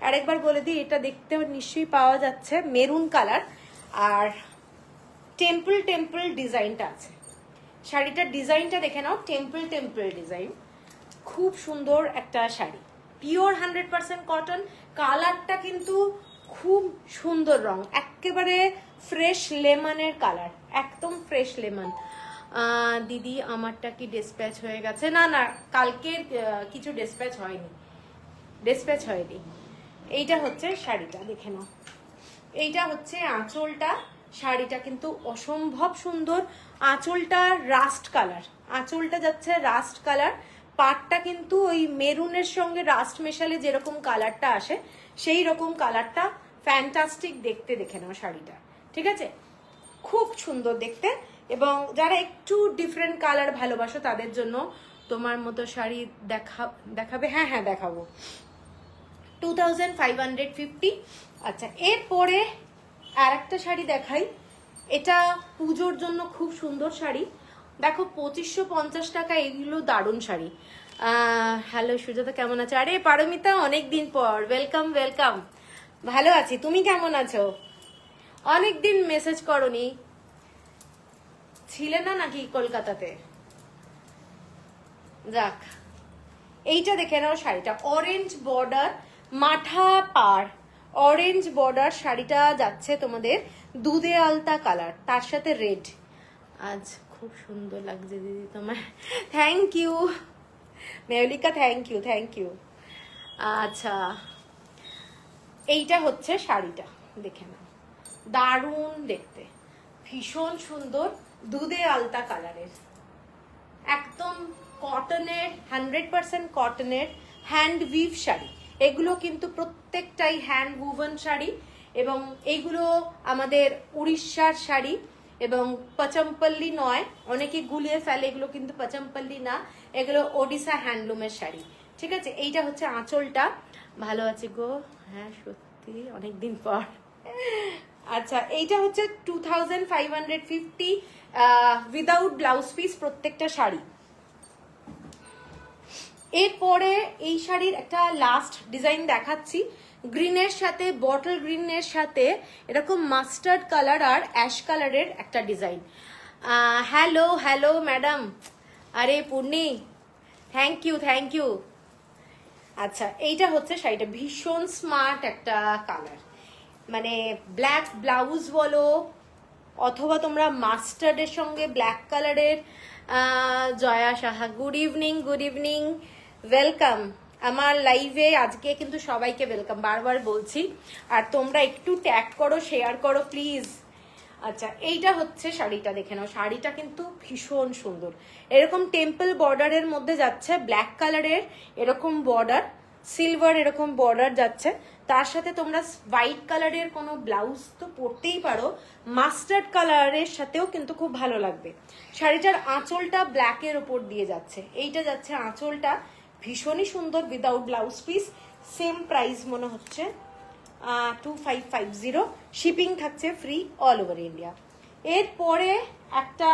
আরেকবার বলে দিই, এটা দেখতে নিশ্চয়ই পাওয়া যাচ্ছে মেরুন কালার, আর টেম্পল ডিজাইনটা আছে। শাড়িটার ডিজাইনটা দেখে নাও, টেম্পল ডিজাইন, খুব সুন্দর একটা শাড়ি, পিওর 100% কটন। কালারটা কিন্তু খুব সুন্দর রং, একেবারে ফ্রেশ লেমনের কালার, একদম ফ্রেশ লেমন। দিদি আমারটা কি ডিসপ্যাচ হয়ে গেছে? না কালকে কিছু ডিসপ্যাচ হয়নি। এইটা হচ্ছে শাড়িটা, দেখে নাও, এইটা হচ্ছে আঁচলটা, শাড়িটা কিন্তু অসম্ভব সুন্দর। আঁচলটা রাস্ট কালার, আঁচলটা যাচ্ছে রাস্ট কালার, পাটটা কিন্তু ওই মেরুনের সঙ্গে রাস্ট মেশালে যেরকম কালারটা আসে সেই রকম কালারটা, ফ্যান্টাস্টিক দেখতে। দেখে নাও শাড়িটা, ঠিক আছে, খুব সুন্দর দেখতে। এবং যারা একটু ডিফারেন্ট কালার ভালোবাসো তাদের জন্য তোমার মতো শাড়ি দেখাবে। হ্যাঁ হ্যাঁ দেখাবো। 2550। আচ্ছা, এরপরে আর একটা শাড়ি দেখাই। এটা পুজোর জন্য খুব সুন্দর শাড়ি। দেখো 2550 টাকা, এগুলো দারুণ শাড়ি। হ্যালো সুজাতা, কেমন আছো? আরে পারমিতা, অনেক দিন পর, ওয়েলকাম ওয়েলকাম। ভালো আছি, তুমি কেমন আছো? অনেকদিন মেসেজ করনি, ছিলে না নাকি কলকাতাতে? যাক, এইটা দেখে নাও শাড়িটা, অরেঞ্জ বর্ডার, মাঠা পার অরেঞ্জ বর্ডার শাড়িটা যাচ্ছে তোমাদের দুধে আলতা কালার, তার সাথে রেড। আজ খুব সুন্দর লাগছে দিদি তোমার, থ্যাংক ইউ মেয়লিকা, থ্যাংক ইউ থ্যাংক ইউ। আচ্ছা, এইটা হচ্ছে শাড়িটা, দেখে নাও, দারুণ দেখতে, ভীষণ সুন্দর, দুধে আলতা কালারের, একদম কটনের, 100% কটনের হ্যান্ড উইভ শাড়ি। এগুলো কিন্তু প্রত্যেকটাই হ্যান্ড উভন শাড়ি, এবং এইগুলো আমাদের উড়িষ্যার শাড়ি এবং পচমপল্লি নয়, অনেকে গুলিয়ে ফেলে, এগুলো কিন্তু পচমপল্লি না, এগুলো ওডিশা হ্যান্ডলুমের শাড়ি, ঠিক আছে। এইটা হচ্ছে আঁচলটা। ভালো আছে গো, হ্যাঁ সত্যি অনেকদিন পর। আচ্ছা, এইটা হচ্ছে 2550 উইদাউট ব্লাউজ পিস প্রত্যেকটা শাড়ি। এরপরে এই শাড়ির একটা লাস্ট ডিজাইন দেখাচ্ছি, গ্রিনের সাথে, বটল গ্রিনের সাথে এরকম মাস্টার্ড কালার আর অ্যাশ কালারের একটা ডিজাইন। হ্যালো হ্যালো ম্যাডাম, আরে Purni, thank you thank you. আচ্ছা, এইটা হচ্ছে শাড়িটা, ভীষণ স্মার্ট একটা কালার, মানে ব্ল্যাক ব্লাউজ বলো অথবা তোমরা মাস্টার্ডের সঙ্গে ব্ল্যাক কালারের। Joya Saha, good evening good evening, welcome আমার লাইভে। আজকে কিন্তু সবাইকে ওয়েলকাম বারবার বলছি, আর তোমরা একটু ট্যাগ করো, শেয়ার করো প্লিজ। আচ্ছা, এইটা হচ্ছে শাড়িটা, দেখে নাও, শাড়িটা কিন্তু ভীষণ সুন্দর, এরকম টেম্পল বর্ডারের মধ্যে যাচ্ছে, ব্ল্যাক কালারের এরকম বর্ডার, সিলভার এরকম বর্ডার যাচ্ছে, তার সাথে তোমরা হোয়াইট কালারের কোনো ব্লাউজ তো পরতেই পারো, মাস্টার্ড কালারের সাথেও কিন্তু খুব ভালো লাগবে। শাড়িটার আঁচলটা ব্ল্যাকের ওপর দিয়ে যাচ্ছে, এইটা যাচ্ছে আঁচলটা, ভীষণই সুন্দর, without blouse piece, same price মনে হচ্ছে 2550, শিপিং থাকছে ফ্রি অল ওভার ইন্ডিয়া। এরপরে একটা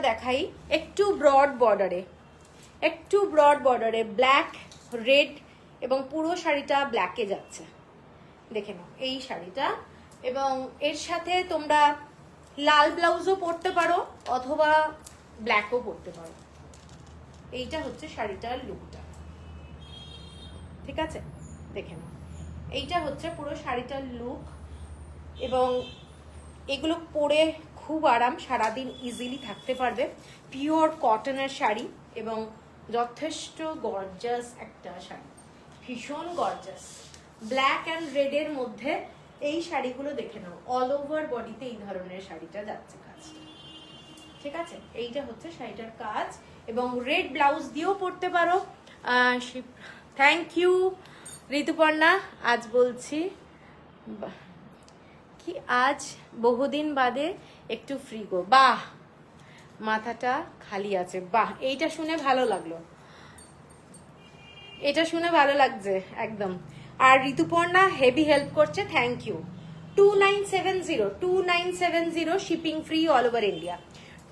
দেখাই, একটু ব্রড বর্ডারে, ব্ল্যাক রেড, এবং পুরো শাড়িটা ব্ল্যাকে যাচ্ছে, দেখে নাও এই শাড়িটা। এবং এর সাথে তোমরা লাল ব্লাউজও পরতে পারো অথবা ব্ল্যাকও পরতে পারো। এইটা হচ্ছে শাড়িটার লুকটা, ঠিক আছে, দেখে নাও, এইটা হচ্ছে পুরো শাড়িটার লুক। এবং এগুলো পরে খুব আরাম, সারাদিন ইজিলি থাকতে পারবে, পিওর কটনের শাড়ি এবং যথেষ্ট গর্জাস একটা শাড়ি, ভীষণ গর্জাস, ব্ল্যাক অ্যান্ড রেডের মধ্যে এই শাড়িগুলো দেখে নাও, অল ওভার বডিতে এই ধরনের শাড়িটা যাচ্ছে কাজটা, ঠিক আছে। এইটা হচ্ছে শাড়িটার কাজ, এবং রেড ব্লাউজ দিয়েও পরতে পারো। থ্যাংক ইউ ঋতুপর্ণা, আজ বলছি কি আজ বহুদিন বাদে একটু ফ্রি গো, বাহ, মাথাটা খালি আছে, বাহ, এইটা শুনে ভালো লাগলো, এটা শুনে ভালো লাগছে একদম। আর ঋতুপর্ণা হেভি হেল্প করছে, thank you. 2970 shipping free all over India,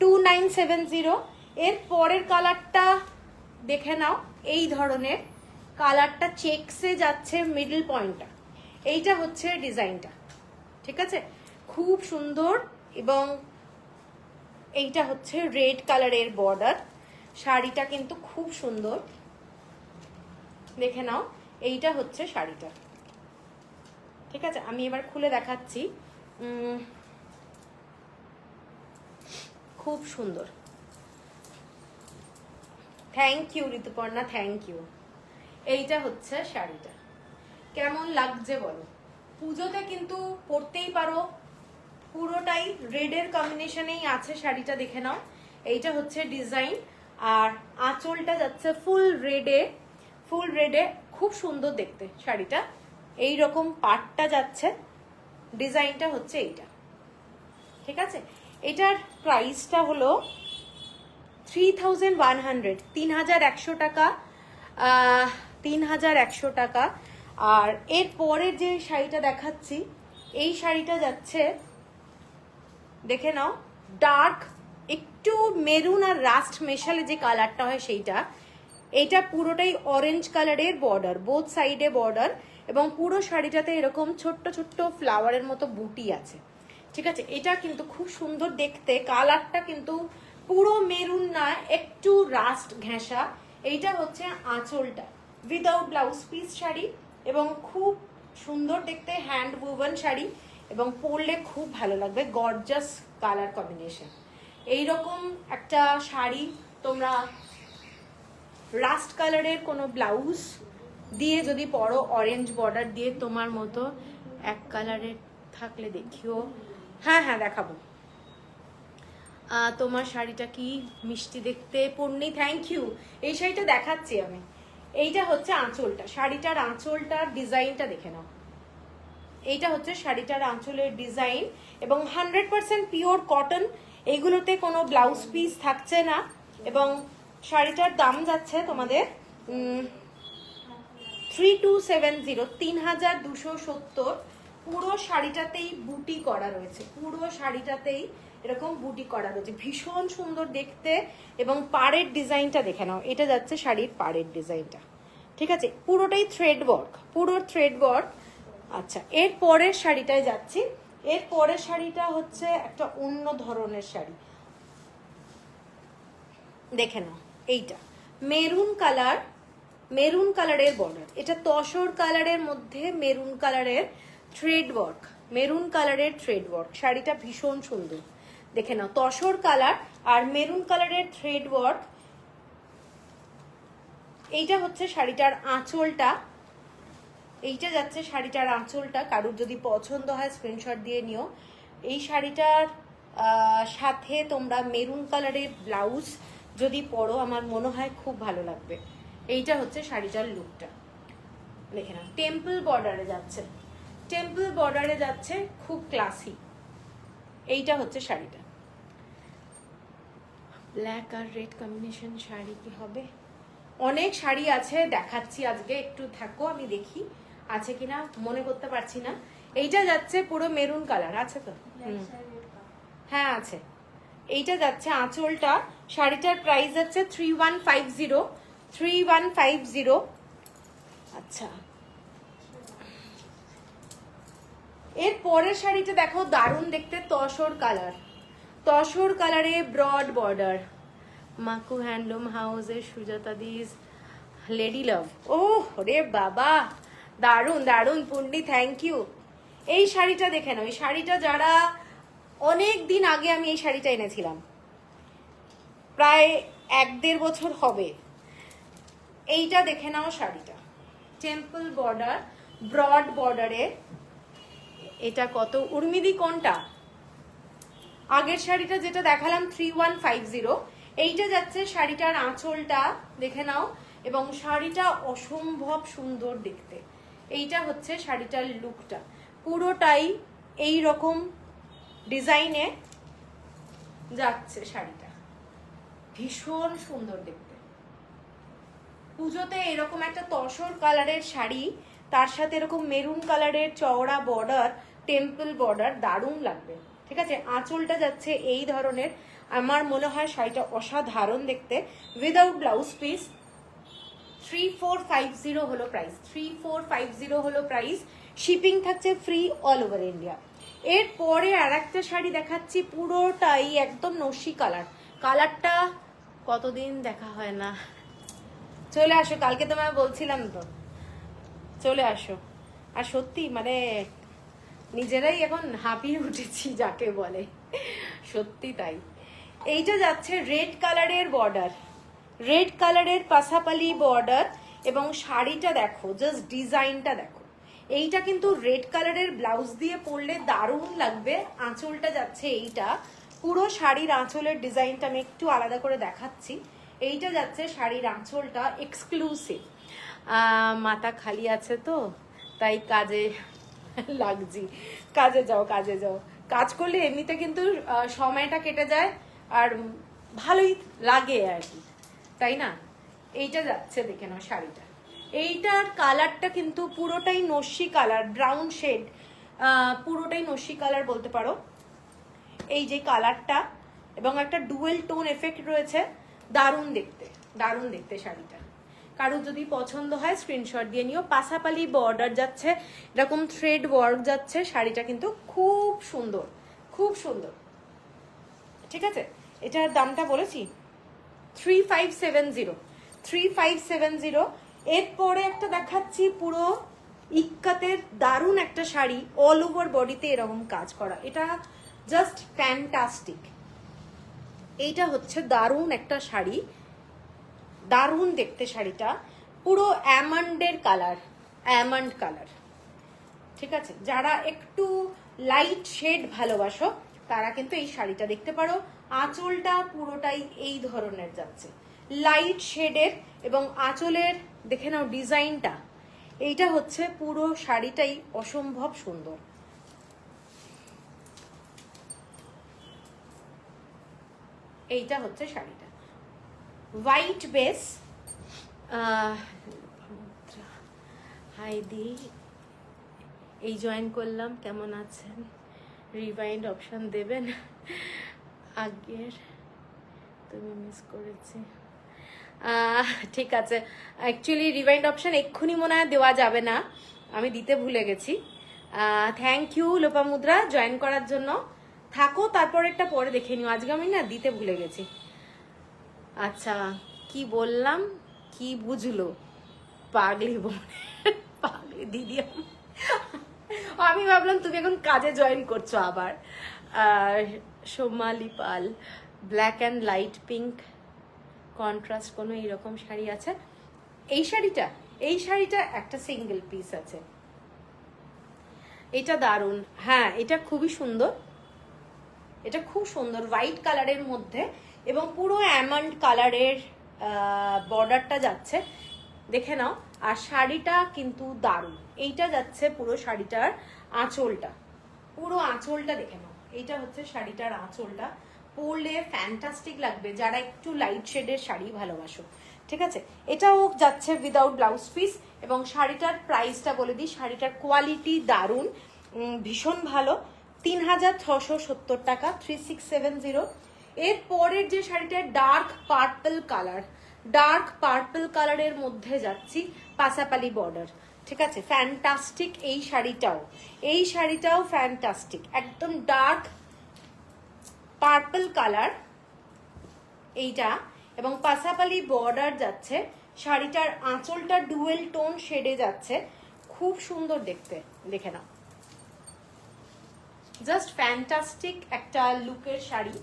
2970। এর পরের কালারটা দেখে নাও, এই ধরনের কালারটা চেকসে যাচ্ছে, মিডল পয়েন্টটা, এইটা হচ্ছে ডিজাইনটা, ঠিক আছে, খুব সুন্দর। এবং এইটা হচ্ছে রেড কালারের বর্ডার, শাড়িটা কিন্তু খুব সুন্দর, দেখে নাও, এইটা হচ্ছে শাড়িটা, ঠিক আছে। আমি এবার খুলে দেখাচ্ছি, খুব সুন্দর, thank you Rituparna, thank you. এইটা হচ্ছে শাড়িটা। কেমন লাগছে বলো? পুজোতে কিন্তু পরতেই পারো, পুরোটাই রেডের কম্বিনেশনেই আছে শাড়িটা, দেখে নাও। এইটা হচ্ছে ডিজাইন, আর আঁচলটা যাচ্ছে ফুল রেডে, ফুল রেডে, খুব সুন্দর দেখতে শাড়িটা। এই রকম পাটটা যাচ্ছে, ডিজাইনটা হচ্ছে এইটা, ঠিক আছে। এটার প্রাইসটা হলো 3100, 3100 টাকা, 3100 টাকা। আর এর পরে যে শাড়িটা দেখাচ্ছি, এই শাড়িটা যাচ্ছে, দেখে নাও, ডার্ক একটু মেরুন আর রাস্ট মেশালে যে কালারটা হয় সেইটা। এটা পুরোটাই অরেঞ্জ কালারের বর্ডার, বোথ সাইডে বর্ডার, এবং পুরো শাড়িটাতে এরকম ছোট্ট ছোট্ট ফ্লাওয়ারের মতো বুটি আছে, ঠিক আছে। এটা কিন্তু খুব সুন্দর দেখতে, কালারটা কিন্তু পুরো মেরুন না, একটু রাস্ট ঘেঁষা। এইটা হচ্ছে আঁচলটা, উইদাউট ব্লাউজ পিস শাড়ি, এবং খুব সুন্দর দেখতে, হ্যান্ড উওভেন শাড়ি, এবং পরলে খুব ভালো লাগবে, গর্জাস কালার কম্বিনেশন। এইরকম একটা শাড়ি তোমরা রাস্ট কালারের কোনো ব্লাউজ দিয়ে যদি পরো, অরেঞ্জ বর্ডার দিয়ে, তোমার মতো এক কালারের থাকলে দেখিও। হ্যাঁ হ্যাঁ দেখাবো। তোমার শাড়িটা কি মিষ্টি দেখতে পূর্ণি, থ্যাংক ইউ। এই শাড়িটা দেখাচ্ছি আমি। এইটা হচ্ছে আঁচলটা, শাড়িটার আঁচলটার ডিজাইনটা দেখে নাও। এইটা হচ্ছে শাড়িটার আঁচলের ডিজাইন, এবং 100% পিওর কটন, এইগুলোতে কোনো ব্লাউজ পিস থাকছে না। এবং শাড়িটার দাম যাচ্ছে তোমাদের 3270, 3270। পুরো শাড়িটাতেই বুটি করা রয়েছে, পুরো শাড়িটাতেই এরকম বুটি করা রয়েছে, ভীষণ সুন্দর দেখতে। এবং পাড়ের ডিজাইনটা দেখে নাও, এটা যাচ্ছে শাড়ির পাড়ের ডিজাইনটা, ঠিক আছে, পুরোটাই থ্রেড ওয়ার্ক, পুরো থ্রেড ওয়ার্ক। আচ্ছা, এর পরের শাড়িটায় যাচ্ছি। এর পরের শাড়িটা হচ্ছে একটা অন্য ধরনের শাড়ি, দেখে নাও। এইটা মেরুন কালার, মেরুন কালারের বর্ডার, এটা তসর কালারের মধ্যে মেরুন কালারের থ্রেড ওয়ার্ক, মেরুন কালারের থ্রেড ওয়ার্ক। শাড়িটা ভীষণ সুন্দর, দেখে নাও, তসর কালার আর মেরুন কালারের থ্রেড ওয়ার্ক। এইটা হচ্ছে শাড়িটার আঁচলটা, এইটা যাচ্ছে শাড়িটার আঁচলটা। কারুর যদি পছন্দ হয় স্ক্রিনশট দিয়ে নিও। এই শাড়িটার সাথে তোমরা মেরুন কালারের ব্লাউজ যদি পরো, আমার মনে হয় খুব ভালো লাগবে। এইটা হচ্ছে শাড়িটার লুকটা, দেখে না, টেম্পল বর্ডারে যাচ্ছে, টেম্পল বর্ডারে যাচ্ছে, খুব ক্লাসি। এইটা হচ্ছে শাড়িটা, ব্ল্যাক আর রেড কম্বিনেশন শাড়ি কি হবে? অনেক শাড়ি আছে, দেখাচ্ছি আজকে, একটু থাকো আমি দেখি আছে কিনা, মনে করতে পারছি না। এইটা যাচ্ছে পুরো মেরুন কালার, আছে তো? হ্যাঁ আছে। এইটা যাচ্ছে আঁচলটা, শাড়িটার প্রাইস যাচ্ছে 3150, 3150। আচ্ছা, এর পরের শাড়িটা দেখো, দারুণ দেখতে, তসর কালার, তসর কালারে ব্রড বর্ডার, মাকু হ্যান্ডলুম হাউসের সুজাতা দিস লেডি লাভ। ও রে বাবা, দারুণ দারুণ পূর্ণি, থ্যাংক ইউ। এই শাড়িটা দেখে নাও, এই শাড়িটা যারা অনেক দিন আগে আমি এই শাড়িটা এনেছিলাম, প্রায় 1-1.5 বছর হবে। এইটা দেখে নাও শাড়িটা, টেম্পল বর্ডার, ব্রড বর্ডারে। এটা কত উর্মিদি, কোনটা? আগের শাড়িটা যেটা দেখালাম 3150, এইটা যাচ্ছে শাড়িটার আঁচলটা, দেখে নাও। এবং শাড়িটা অসম্ভব সুন্দর দেখতে। এইটা হচ্ছে শাড়িটার লুকটা, পুরোটাই এই রকম ডিজাইনে যাচ্ছে শাড়িটা, ভীষণ সুন্দর দেখতে। পুজোতে এরকম একটা তসর কালারের শাড়ি, তার সাথে এরকম মেরুন কালারের চওড়া বর্ডার, টেম্পল বর্ডার, দারুণ লাগবে, ঠিক আছে। আঁচলটা যাচ্ছে এই ধরনের, আমার মনে হয় শাড়িটা অসাধারণ দেখতে, উইদাউট ব্লাউজ পিস। 3450 হলো প্রাইস, 3450 হলো প্রাইস। শিপিং থাকছে ফ্রি অল ওভার ইন্ডিয়া। এরপরে আর একটা শাড়ি দেখাচ্ছি, পুরোটাই একদম নস্যি কালার, কালারটা কতদিন দেখা হয় না। চলে আসো, কালকে তোমায় বলছিলাম তো, চলে আসো। আর সত্যি মানে নিজেরাই এখন হাঁপিয়ে উঠেছি যাকে বলে, সত্যি তাই। এইটা যাচ্ছে রেড কালারের বর্ডার, রেড কালারের পাসাপালি বর্ডার। এবং শাড়িটা দেখো, জাস্ট ডিজাইনটা দেখো। এইটা কিন্তু রেড কালারের ব্লাউজ দিয়ে পরলে দারুণ লাগবে। আঁচলটা যাচ্ছে এইটা, পুরো শাড়ির আঁচলের ডিজাইনটা আমি একটু আলাদা করে দেখাচ্ছি। এইটা যাচ্ছে শাড়ির আঁচলটা এক্সক্লুসিভ। মাথা খালি আছে তো তাই কাজে লাগছি। কাজে যাও, কাজে যাও। কাজ করলে এমনিতে কিন্তু সময়টা কেটে যায় আর ভালোই লাগে আর কি, তাই না? এইটা যাচ্ছে, দেখে নাও শাড়িটা। এইটার কালারটা কিন্তু পুরোটাই নস্যি কালার, ব্রাউন শেড, পুরোটাই নস্যি কালার বলতে পারো। এই যে কালারটা এবং একটা ডুয়েল টোন এফেক্ট রয়েছে, দারুণ দেখতে, দারুণ দেখতে শাড়িটা। কারো যদি পছন্দ হয় স্ক্রিনশট দিয়ে নিও। পাশাপালি বর্ডার যাচ্ছে, এরকম থ্রেড ওয়ার্ক যাচ্ছে। শাড়িটা কিন্তু খুব সুন্দর, খুব সুন্দর। ঠিক আছে, এটার দামটা বলেছি 3570, 3570। এরপরে একটা দেখাচ্ছি পুরো ইক্কাতের দারুণ একটা শাড়ি, অল ওভার বডিতে এরকম কাজ করা। এটা জাস্ট ফ্যান্টাস্টিক। এইটা হচ্ছে দারুণ একটা শাড়ি, দারুণ দেখতে শাড়িটা। পুরো অ্যামন্ডের কালার, অ্যামন্ড কালার। ঠিক আছে, যারা একটু লাইট শেড ভালোবাসো তারা কিন্তু এই শাড়িটা দেখতে পারো। আঁচলটা পুরোটাই এই ধরনের যাচ্ছে, লাইট শেডের, এবং আঁচলের দেখে নাও ডিজাইনটা। এইটা হচ্ছে পুরো শাড়িটাই অসম্ভব সুন্দর। এইটা হচ্ছে শাড়িটা, হোয়াইট বেস। হাই দি, এই জয়েন করলাম, কেমন আছেন? রিভাইন্ড অপশন দেবেন? আগের তুমি মিস করেছি। ঠিক আছে, অ্যাকচুয়ালি রিভাইন্ড অপশন এক্ষুনি মনে হয় দেওয়া যাবে না, আমি দিতে ভুলে গেছি। থ্যাংক ইউ লোপামুদ্রা জয়েন করার জন্য। থাকো, তারপর একটা পরে দেখে নিও, আজকে আমি না দিতে ভুলে গেছি। আচ্ছা, কি বললাম, কি বুঝলো? পাগলি বোন, পাগলি দিদি। আমি ভাবলাম তুমি এখন কাজে জয়েন করছো আবার। Somali Pal, black and light pink contrast কোনো এইরকম শাড়ি আছে। এই শাড়িটা, এই শাড়িটা একটা সিঙ্গেল পিস আছে। এটা দারুণ, হ্যাঁ এটা খুবই সুন্দর, এটা খুব সুন্দর হোয়াইট কালারের মধ্যে এবং পুরো অ্যামন্ড কালারের বর্ডারটা যাচ্ছে, দেখে নাও। আর শাড়িটা কিন্তু দারুণ। এইটা যাচ্ছে পুরো শাড়িটার আঁচলটা, পুরো আঁচলটা দেখে নাও। এইটা হচ্ছে শাড়িটার আঁচলটা, পরলে ফ্যান্টাস্টিক লাগবে যারা একটু লাইট শেডের শাড়ি ভালোবাসো। ঠিক আছে, এটাও যাচ্ছে উইদাউট ব্লাউজ পিস। এবং শাড়িটার প্রাইসটা বলে দিই, শাড়িটার কোয়ালিটি দারুণ, ভীষণ ভালো। 3670 টাকা, 3670। এর পরের যে শাড়িটা dark purple colour, dark purple কালারের মধ্যে যাচ্ছি, পাসাপালি বর্ডার। ঠিক আছে, ফ্যান্টাস্টিক এই শাড়িটাও, এই শাড়িটাও ফ্যান্টাস্টিক, একদম ডার্ক পার্পল কালার এইটা, এবং পাসাপালি বর্ডার যাচ্ছে। শাড়িটার আঁচলটা ডুয়েল টোন শেডে যাচ্ছে, খুব সুন্দর দেখতে, দেখে নাও। জাস্ট ফ্যান্টাস্টিক একটা লুকের শাড়ি।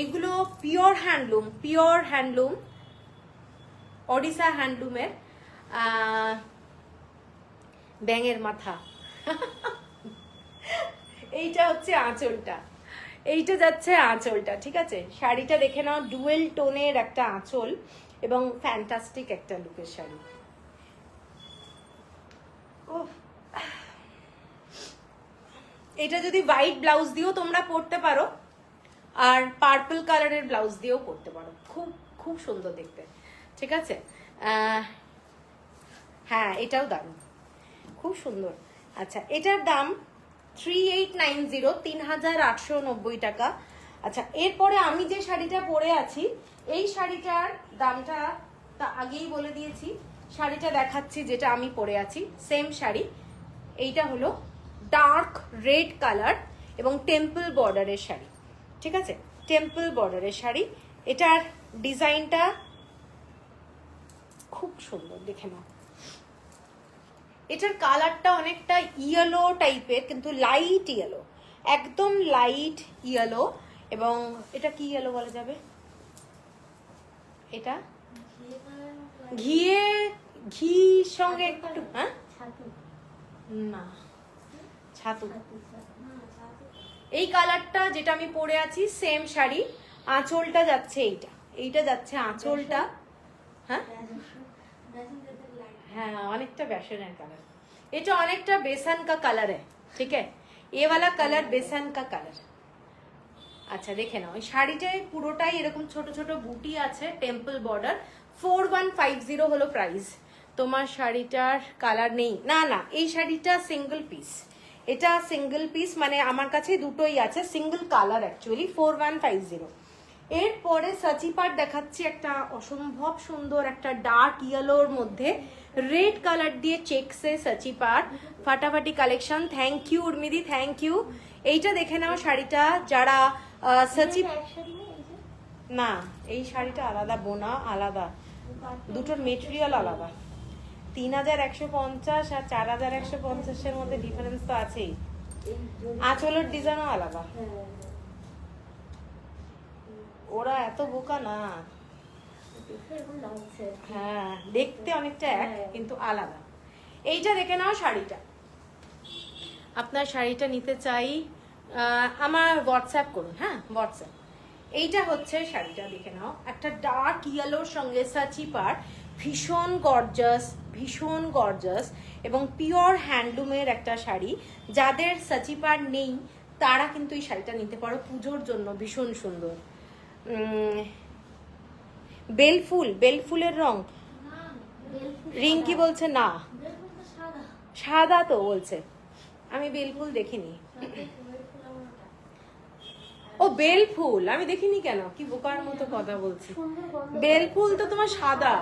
এগুলো pure handloom, pure handloom, Odisha হ্যান্ডলুমের। ব্যাঙের মাথা। এইটা হচ্ছে আঁচলটা, এইটা যাচ্ছে আঁচলটা। ঠিক আছে, শাড়িটা দেখে নাও, ডুয়েল টোনের একটা আঁচল এবং ফ্যান্টাস্টিক একটা লুকের শাড়ি। এটা যদি হোয়াইট ব্লাউজ দিয়েও তোমরা পরতে পারো আর পার্পল কালারের ব্লাউজ দিয়েও পরতে পারো, খুব খুব সুন্দর দেখতে। ঠিক আছে, হ্যাঁ এটাও দারুণ, খুব সুন্দর। আচ্ছা, এটার দাম 3890, 3890 টাকা। আচ্ছা, এরপরে আমি যে শাড়িটা পরে আছি, এই শাড়িটার দামটা তা আগেই বলে দিয়েছি। শাড়িটা দেখাচ্ছি যেটা আমি পরে আছি, সেম শাড়ি। এইটা হলো ডার্ক রেড কালার এবং টেম্পল বর্ডারের শাড়ি। ঠিক আছে, টেম্পল বর্ডারের শাড়ি। এটার ডিজাইনটা খুব সুন্দর, দেখে নাও। এটার কালারটা অনেকটা ইয়েলো টাইপের, কিন্তু লাইট ইয়েলো, একদম লাইট ইয়েলো। এবং এটা কি ইয়েলো বলা যাবে? এটা ঘিয়ে ঘির সঙ্গে একটু, হ্যাঁ না ছাতু, এই কালারটা যেটা আমি পরে আছি সেম শাড়ি, আঁচলটা যাচ্ছে এইটা, এইটা যাচ্ছে আঁচলটা। হ্যাঁ হ্যাঁ অনেকটা বেসনের কালার, এটা অনেকটা বেসন কা কালার है, ठीक है, ये वाला कलर बेसन का कलर। আচ্ছা দেখে নাও, এই শাড়িটায় পুরোটাই এরকম ছোট ছোট বুটি আছে, টেম্পল বর্ডার। 4150 হলো প্রাইস। তোমার শাড়িটার কালার নেই? না না, এই শাড়িটা সিঙ্গেল পিস, এটা সিঙ্গেল পিস, মানে আমার কাছে দুটোই আছে, সিঙ্গেল কালার অ্যাকচুয়ালি। 4150। এরপরে সাচি পাট দেখাচ্ছি, একটা অসম্ভব সুন্দর একটা ডার্ক ইয়েলোর মধ্যে রেড কালার দিয়ে চেকসে সাচি পাট, ফাটাফাটি কালেকশন। থ্যাংক ইউ উর্মিদি, থ্যাংক ইউ। এইটা দেখে নাও শাড়িটা, যারা সাচি, না এই শাড়িটা আলাদা বোনা, আলাদা, দুটোর মেটেরিয়াল আলাদা। 3150 আর 4150 মধ্যে ডিফারেন্স তো আছেই, আঁচলের ডিজাইনও আলাদা। ওরা এত বোকা না, হ্যাঁ দেখতে অনেকটা এক কিন্তু আলাদা। এইটা দেখে নাও শাড়িটা, আপনার শাড়িটা নিতে চাই আমার হোয়াটসঅ্যাপ করুন, হ্যাঁ হোয়াটসঅ্যাপ। এইটা হচ্ছে শাড়িটা, দেখে নাও, একটা ডার্ক ইয়েলোর সঙ্গে সাচি পাট, ভীষণ গর্জাস, ভীষণ গর্জাস এবং পিওর হ্যান্ডলুমের একটা শাড়ি। যাদের সাচি পাট নেই তারা কিন্তু এই শাড়িটা নিতে পারো পুজোর জন্য, ভীষণ সুন্দর। বেলফুল, বেলফুলের রং রিঙ্কি বলছে না, সাদা তো বলছে, আমি বেলফুল দেখিনি। ও বেলফুল আমি দেখিনি কেন, কি বোকার মতো কথা বলছি। বেলফুল তো তোমার সাদা,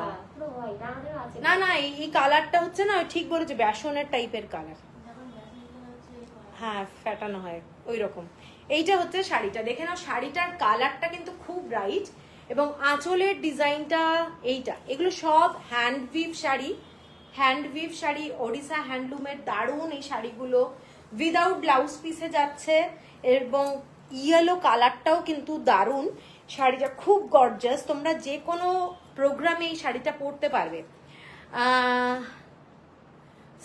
না না এই কালারটা হচ্ছে না, ঠিক বলেছে বেসনের টাইপের কালার, হ্যাঁ ফ্যাটানো হয় ওই রকম। এইটা হচ্ছে শাড়িটা, দেখে নাও শাড়িটার কালারটা কিন্তু খুব ব্রাইট এবং আঁচলের ডিজাইনটা এইটা, এগুলো সব হ্যান্ডউইভ শাড়ি, হ্যান্ডউইভ শাড়ি, ওড়িশা হ্যান্ডলুমের দারুণ এই শাড়িগুলো। উইদাউট ব্লাউজ পিসে যাচ্ছে এবং ইয়েলো কালারটাও কিন্তু দারুণ, শাড়িটা খুব গর্জাস, তোমরা যে কোনো প্রোগ্রামে এই শাড়িটা পরতে পারবে।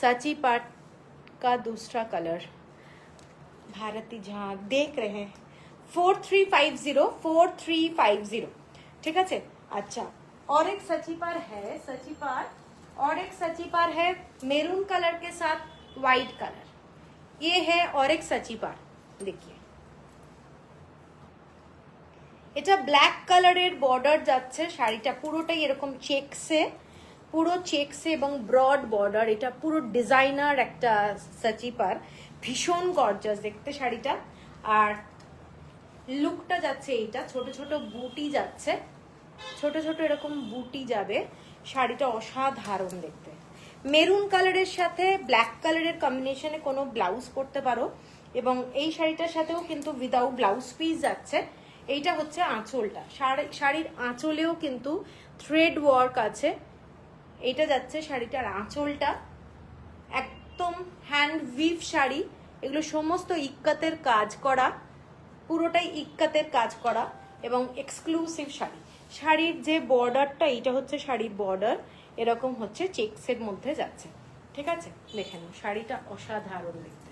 সাচি পাট का दूसरा कलर भारती झा देख रहे हैं 4350 4350, ठीक है। अच्छा और एक सची पार है, सची पार और एक सची पार है मेरून कलर के साथ वाइट कलर, ये है और एक सची पार। देखिए এটা ব্ল্যাক কালারের বর্ডার যাচ্ছে, শাড়িটা পুরোটাই এরকম চেকসে, পুরো চেকসে এবং ব্রড বর্ডার, এটা পুরো ডিজাইনার একটা সাচি পার, ভীষণ গর্জাস দেখতে শাড়িটা। আর লুকটা যাচ্ছে এইটা, ছোট ছোট বুটি যাচ্ছে, ছোট ছোট এরকম বুটি যাবে, শাড়িটা অসাধারণ দেখতে। মেরুন কালারের সাথে ব্ল্যাক কালারের কম্বিনেশনে কোনো ব্লাউজ পরতে পারো এবং এই শাড়িটার সাথেও কিন্তু উইদাউট ব্লাউজ পিস যাচ্ছে। এইটা হচ্ছে আঁচলটা, শাড়ির আঁচলেও কিন্তু থ্রেড ওয়ার্ক আছে, এইটা যাচ্ছে শাড়িটার আঁচলটা, একদম হ্যান্ড উইভ শাড়ি, এগুলো সমস্ত ইক্কাতের কাজ করা, পুরোটাই ইক্কাতের কাজ করা এবং এক্সক্লুসিভ শাড়ি। শাড়ির যে বর্ডারটা, এইটা হচ্ছে শাড়ির বর্ডার, এরকম হচ্ছে চেকসের মধ্যে যাচ্ছে, ঠিক আছে। দেখে নাও শাড়িটা অসাধারণ দেখতে।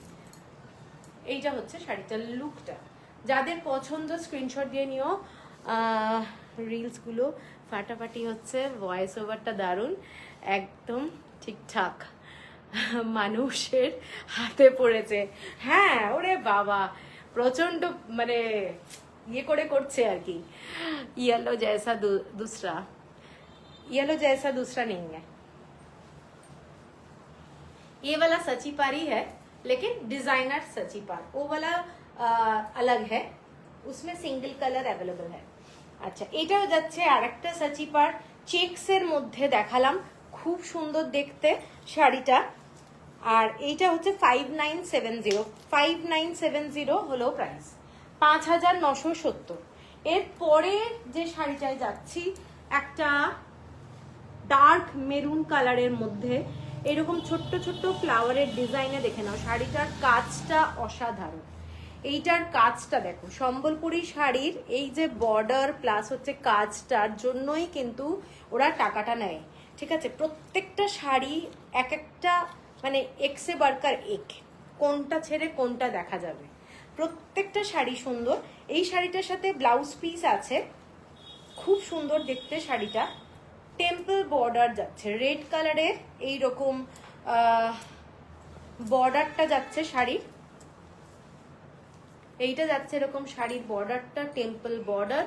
এইটা হচ্ছে শাড়িটার লুকটা, যাদের পছন্দ স্ক্রিনশট দিয়ে নিও। রিলসগুলো ফাটাফাটি হচ্ছে, ভয়েস ওভারটা দারুণ, একদম ঠিকঠাক, মানুষের হাতে পড়েছে। হ্যাঁ ওরে বাবা, প্রচন্ড মানে ये করে করছে আর কি। येलो जैसा दूसरा, येलो जैसा दूसरा नहीं है, ये वाला सची पारी है लेकिन डिजाइनर सची पार, वो वाला अलग है, उसमें सिंगल कलर अवेलेबल है। আচ্ছা এটাও যাচ্ছে আরেকটা সাচি পার, চেকসের মধ্যে দেখালাম, খুব সুন্দর দেখতে শাড়িটা। আর এইটা হচ্ছে 5970, 5970 হলো প্রাইস, 5970। এরপরে যে শাড়িটায় যাচ্ছি, একটা ডার্ক মেরুন কালারের মধ্যে এরকম ছোট্ট ছোট্ট ফ্লাওয়ারের ডিজাইনে, দেখে নাও শাড়িটার কাজটা অসাধারণ। এইটার কাজটা দেখো, সম্বলপুরি শাড়ির এই যে বর্ডার প্লাস হচ্ছে কাজটার জন্যই কিন্তু ওরা টাকাটা নেয়, ঠিক আছে, প্রত্যেকটা শাড়ি এক একটা মানে এক্সে বার্কার এক, কোনটা ছেড়ে কোনটা দেখা যাবে, প্রত্যেকটা শাড়ি সুন্দর। এই শাড়িটার সাথে ব্লাউজ পিস আছে, খুব সুন্দর দেখতে শাড়িটা। টেম্পল বর্ডার যাচ্ছে রেড কালারের, এইরকম বর্ডারটা যাচ্ছে শাড়ির, এইটা যাচ্ছে এরকম শাড়ির বর্ডারটা টেম্পল বর্ডার।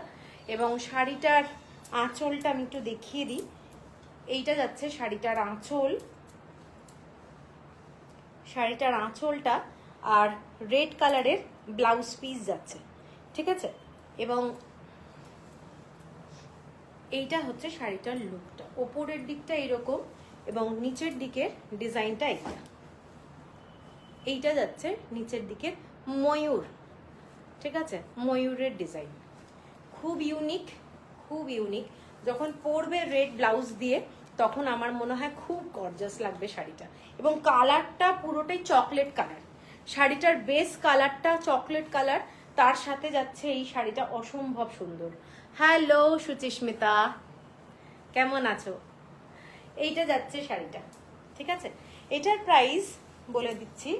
এবং শাড়িটার আঁচলটা আমি একটু দেখিয়ে দিই, এইটা যাচ্ছে শাড়িটার আঁচল, শাড়িটার আঁচলটা, আর রেড কালারের ব্লাউজ পিস যাচ্ছে, ঠিক আছে। এবং এইটা হচ্ছে শাড়িটার লুকটা, ওপরের দিকটা এরকম এবং নিচের দিকের ডিজাইনটা এইটা, এইটা যাচ্ছে নিচের দিকে ময়ূর, ঠিক আছে, ময়ূরের ডিজাইন, খুব ইউনিক, খুব ইউনিক। যখন পরবে রেড ব্লাউজ দিয়ে তখন আমার মনে হয় খুব গর্জাস লাগবে শাড়িটা। এবং কালারটা পুরোটাই চকলেট কালার, শাড়িটার বেস কালারটা চকলেট কালার, তার সাথে যাচ্ছে এই শাড়িটা অসম্ভব সুন্দর। হ্যালো সুচিস্মিতা, কেমন আছো? এইটা যাচ্ছে শাড়িটা, ঠিক আছে। এটার প্রাইস বলে দিচ্ছি,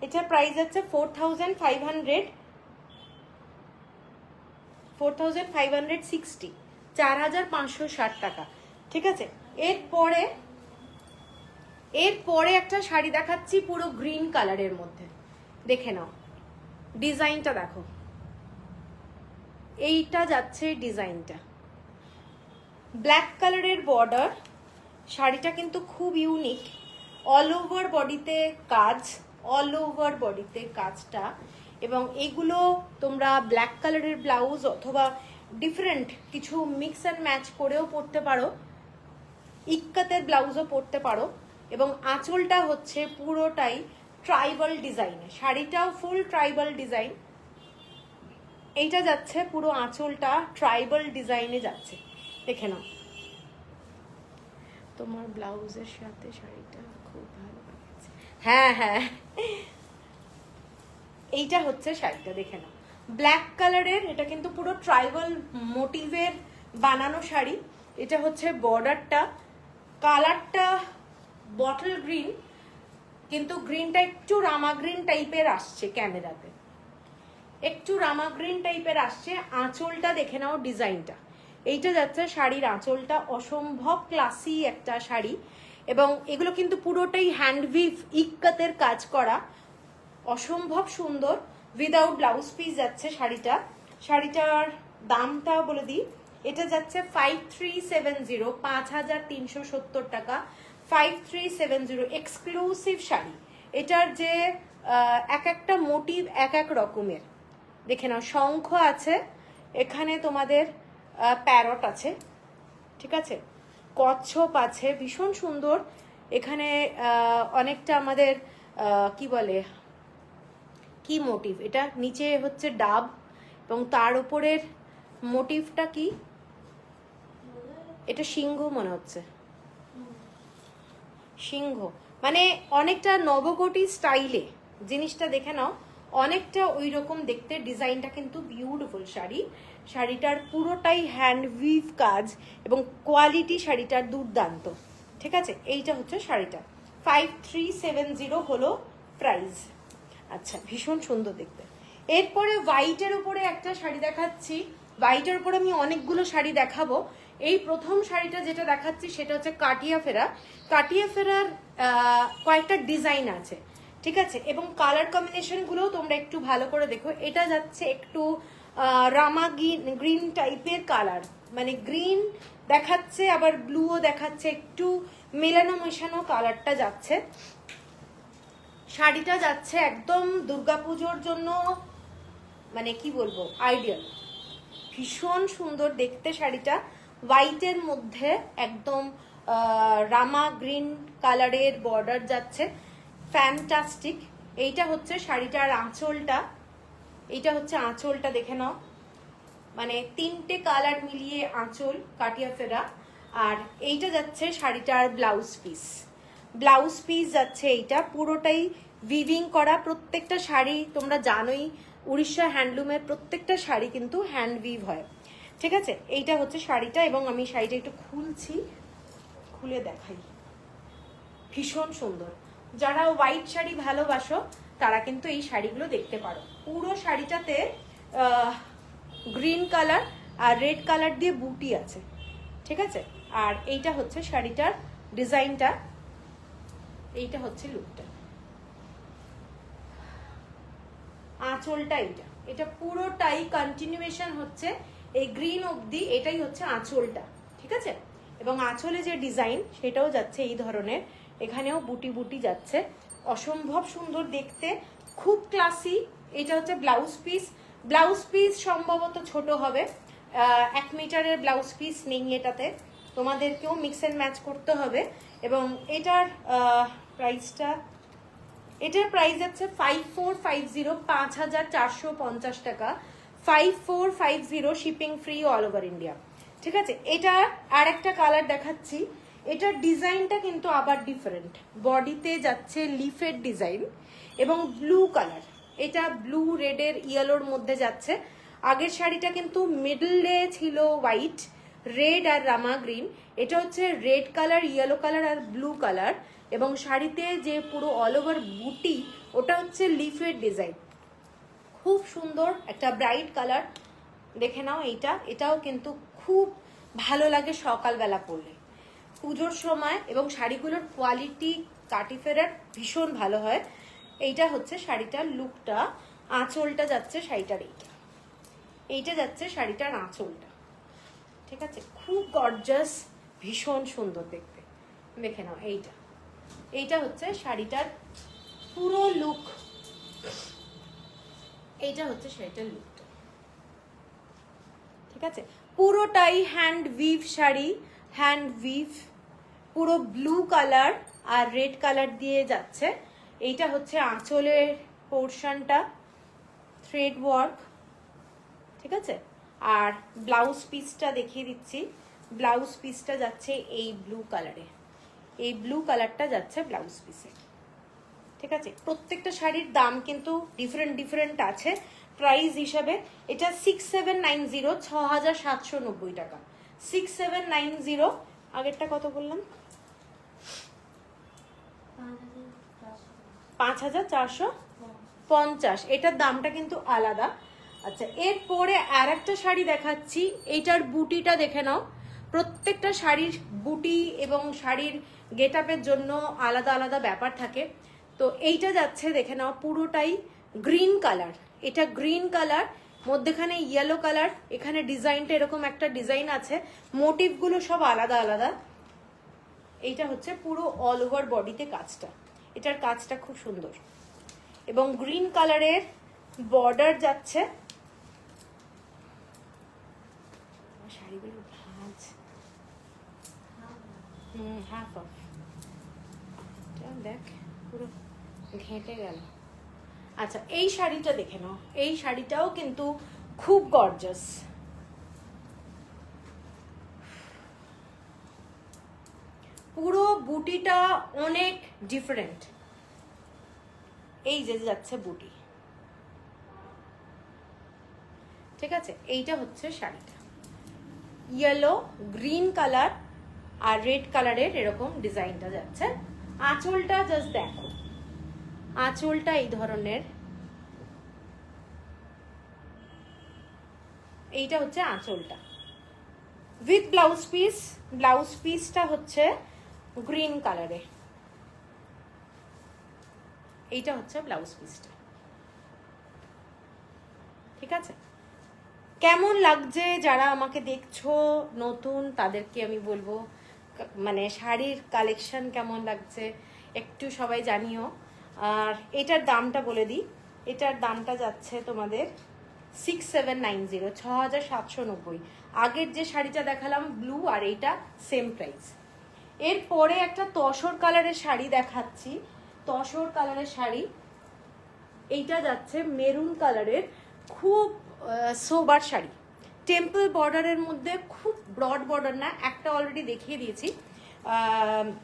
এটার প্রাইস হচ্ছে 4560, 4560 টাকা, ঠিক আছে। এরপরে একটা শাড়ি দেখাচ্ছি পুরো গ্রিন কালারের মধ্যে, দেখে নাও ডিজাইনটা, দেখো এইটা যাচ্ছে ডিজাইনটা, ব্ল্যাক কালারের বর্ডার, শাড়িটা কিন্তু খুব ইউনিক, অল ওভার বডিতে কাজ, অল ওভার বডিতে কাজটা। এবং এগুলো তোমরা ব্ল্যাক কালারের ব্লাউজ অথবা ডিফারেন্ট কিছু মিক্স অ্যান্ড ম্যাচ করেও পরতে পারো, ইক্কাতের ব্লাউজও পরতে পারো। এবং আঁচলটা হচ্ছে পুরোটাই ট্রাইবাল ডিজাইনে, শাড়িটাও ফুল ট্রাইবাল ডিজাইন, এইটা যাচ্ছে পুরো আঁচলটা ট্রাইবাল ডিজাইনে যাচ্ছে, দেখে নাও। তোমার ব্লাউজের সাথে শাড়িটা খুব ভালো লাগছে, হ্যাঁ হ্যাঁ, এইটা হচ্ছে শাড়িটা, দেখে নাও ব্ল্যাক কালারের, এটা কিন্তু পুরো ট্রাইবাল মোটিভের বানানো শাড়ি। এটা হচ্ছে বর্ডারটা, কালারটা বটল গ্রিন, কিন্তু গ্রিনটা একটু রামা গ্রিন টাইপের আসছে ক্যামেরাতে, একটু রামা গ্রিন টাইপের আসছে। আঁচলটা দেখে নাও ডিজাইনটা, এইটা যাচ্ছে শাড়ির আঁচলটা, অসম্ভব ক্লাসি একটা শাড়ি। এবং এগুলো কিন্তু পুরোটাই হ্যান্ডউইভ ইক্কাতের কাজ করা, অসম্ভব সুন্দর। উইদাউট ব্লাউজ পিস যাচ্ছে শাড়িটা। শাড়িটার দামটা বলে দিই, এটা যাচ্ছে 5370, 5370 টাকা, 5370 এক্সক্লুসিভ শাড়ি। এটার যে এক একটা মোটিভ এক এক রকমের, দেখে নাও শঙ্খ আছে, এখানে তোমাদের প্যারট আছে, ঠিক আছে, কচ্ছপ আছে, ভীষণ সুন্দর। এখানে অনেকটা আমাদের কি বলে, কি মোটিভ, এটা নিচে হচ্ছে ডাব এবং তার উপরের মোটিভটা কি, এটা সিংহ মনে হচ্ছে, সিংহ, মানে অনেকটা নবগোটি স্টাইলে জিনিসটা, দেখে নাও অনেকটা ওই রকম দেখতে। ডিজাইনটা কিন্তু বিউটিফুল শাড়ি, শাড়িটার পুরোটাই হ্যান্ডউইভ কাজ এবং কোয়ালিটি শাড়িটার দুর্দান্ত, ঠিক আছে। এইটা হচ্ছে শাড়িটা, 5370 হলো প্রাইস। আচ্ছা, ভীষণ সুন্দর দেখতে। এরপরে হোয়াইটের উপরে একটা শাড়ি দেখাচ্ছি, হোয়াইটের উপরে আমি অনেকগুলো শাড়ি দেখাবো। এই প্রথম শাড়িটা যেটা দেখাচ্ছি সেটা হচ্ছে কাটিয়া ফেরা। কাটিয়া ফেরার কয়েকটা ডিজাইন আছে, ঠিক আছে, এবং কালার কম্বিনেশনগুলোও তোমরা একটু ভালো করে দেখো। এটা যাচ্ছে একটু রামা গ্রিন টাইপের কালার, মানে গ্রিন দেখাচ্ছে আবার ব্লুও দেখাচ্ছে, একটু মেলানো মেশানো কালারটা যাচ্ছে। শাড়িটা যাচ্ছে একদম দুর্গাপুজোর জন্য, মানে কি বলবো, আইডিয়াল, ভীষণ সুন্দর দেখতে শাড়িটা। হোয়াইটের মধ্যে একদম রামা গ্রিন কালারের বর্ডার যাচ্ছে, ফ্যান্টাস্টিক। এইটা হচ্ছে শাড়িটার আঁচলটা, এইটা হচ্ছে আঁচলটা, দেখে নাও, মানে তিনটে কালার মিলিয়ে আঁচল কাটিয়া ফেরা। আর এইটা যাচ্ছে শাড়িটার ব্লাউজ পিস, ব্লাউজ পিস যাচ্ছে এইটা, পুরোটাই উইভিং করা। প্রত্যেকটা শাড়ি তোমরা জানোই উড়িষ্যা হ্যান্ডলুমের প্রত্যেকটা শাড়ি কিন্তু হ্যান্ড উইভ হয়। ঠিক আছে, এইটা হচ্ছে শাড়িটা, এবং আমি শাড়িটা একটু খুলছি, খুলে দেখাই। ভীষণ সুন্দর। যারা হোয়াইট শাড়ি ভালোবাসো তারা কিন্তু এই শাড়িগুলো দেখতে পারো। পুরো শাড়িটাতে গ্রিন কালার আর রেড কালার দিয়ে বুটি আছে, ঠিক আছে। আর এইটা হচ্ছে শাড়িটার ডিজাইনটা, এইটা হচ্ছে লুকটা। আঁচলটা এটা পুরোটাই কন্টিনিউয়েশন হচ্ছে এই গ্রিন অবধি, এটাই হচ্ছে আঁচলটা, ঠিক আছে। এবং আঁচলে যে ডিজাইন সেটাও যাচ্ছে এই ধরনের, এখানেও বুটি বুটি যাচ্ছে, অসম্ভব সুন্দর দেখতে, খুব ক্লাসি। এটা হচ্ছে ব্লাউজ পিস। ব্লাউজ পিস সম্ভবত ছোট হবে, 1 মিটারের ব্লাউজ পিস নেই এটাতে, তোমাদেরকেও মিক্স অ্যান্ড ম্যাচ করতে হবে। এবং এটার প্রাইসটা, এটার প্রাইস যাচ্ছে 5450, 5450 টাকা, 5450, shipping free all over India, ঠিক আছে। এটা আর একটা কালার দেখাচ্ছি, এটার ডিজাইনটা কিন্তু আবার ডিফারেন্ট, বডিতে যাচ্ছে লিফের ডিজাইন এবং ব্লু কালার, এটা ব্লু রেডের ইয়েলোর মধ্যে যাচ্ছে। আগের শাড়িটা কিন্তু মিডলে ছিল হোয়াইট, রেড আর রামা গ্রিন, এটা হচ্ছে রেড কালার, ইয়েলো কালার আর ব্লু কালার, এবং শাড়িতে যে পুরো অল ওভার বুটি ওটা হচ্ছে লিফের ডিজাইন, খুব সুন্দর একটা ব্রাইট কালার। দেখে নাও এইটা, এটাও কিন্তু খুব ভালো লাগে সকালবেলা পরলে পুজোর সময়, এবং শাড়িগুলোর কোয়ালিটি কাটি ফেরার ভীষণ ভালো হয়। এইটা হচ্ছে শাড়িটার লুকটা, আঁচলটা যাচ্ছে শাড়িটার এইটা যাচ্ছে শাড়িটার আঁচলটা, ঠিক আছে। খুব গর্জাস, ভীষণ সুন্দর দেখতে। দেখে নাও এইটা হচ্ছে শাড়িটার পুরো লুক, এইটা হচ্ছে শাড়িটার লুকটা, ঠিক আছে। পুরোটাই hand we've sari, hand we've, পুরো ব্লু কালার আর রেড কালার দিয়ে যাচ্ছে। এইটা হচ্ছে আঁচলের পোর্শনটা, থ্রেড ওয়ার্ক, ঠিক আছে। আর ব্লাউজ পিসটা দেখিয়ে দিচ্ছি, ব্লাউজ পিসটা যাচ্ছে এই ব্লু কালারে, এই ব্লু কালারটা যাচ্ছে ব্লাউজ পিসে, ঠিক আছে। প্রত্যেকটা শাড়ির দাম কিন্তু ডিফারেন্ট ডিফারেন্ট আছে প্রাইস হিসাবে। এটা 6790, 6790 টাকা, 6790। আগেরটা কত বললাম? 5450, এটার দামটা কিন্তু আলাদা। আচ্ছা, এরপরে আর একটা শাড়ি দেখাচ্ছি, এইটার বুটিটা দেখে নাও। প্রত্যেকটা শাড়ির বুটি এবং শাড়ির গেট আপের জন্য আলাদা আলাদা ব্যাপার থাকে। তো এইটা যাচ্ছে দেখে নাও, পুরোটাই গ্রিন কালার, এটা গ্রিন কালার, মধ্যেখানে ইয়েলো কালার, এখানে ডিজাইনটা এরকম একটা ডিজাইন আছে, মোটিভগুলো সব আলাদা আলাদা। এইটা হচ্ছে পুরো অল ওভার বডিতে কাজটা, এটার কাজটা খুব সুন্দর, এবং গ্রিন কালারের বর্ডার যাচ্ছে। শাড়িগুলো ভাঁজ, হাফ অফ, দেখ পুরো ঘেঁটে গেল। আচ্ছা, এই শাড়িটা দেখে নাও, এই শাড়িটাও কিন্তু খুব গর্জাস, পুরো বুটিটা অনেক ডিফারেন্ট। এই যে যাচ্ছে বুটি, ঠিক আছে। এইটা হচ্ছে শাড়িটা, ইয়েলো, গ্রিন কালার আর রেড কালারের এরকম ডিজাইনটা যাচ্ছে। আঁচলটা জাস্ট দেখো, আঁচলটা এই ধরনের, এইটা হচ্ছে আঁচলটা উইথ ব্লাউজ পিস। ব্লাউজ পিসটা হচ্ছে গ্রিন কালারে, এইটা হচ্ছে ব্লাউজ পিসটা, ঠিক আছে। কেমন লাগছে যারা আমাকে দেখছো নতুন, তাদেরকে আমি বলবো মানে শাড়ির কালেকশন কেমন লাগছে একটু সবাই জানিও। আর এটার দামটা বলে দিই, এটার দামটা যাচ্ছে তোমাদের 6790, 6790। আগের যে শাড়িটা দেখালাম ব্লু, আর এইটা সেম প্রাইস। এরপরে একটা তসর কালারের শাড়ি দেখাচ্ছি, তসর কালারের শাড়ি, এইটা যাচ্ছে মেরুন কালারের, খুব সোবার শাড়ি, টেম্পল বর্ডারের মধ্যে, খুব ব্রড বর্ডার না, একটা অলরেডি দেখিয়ে দিয়েছি,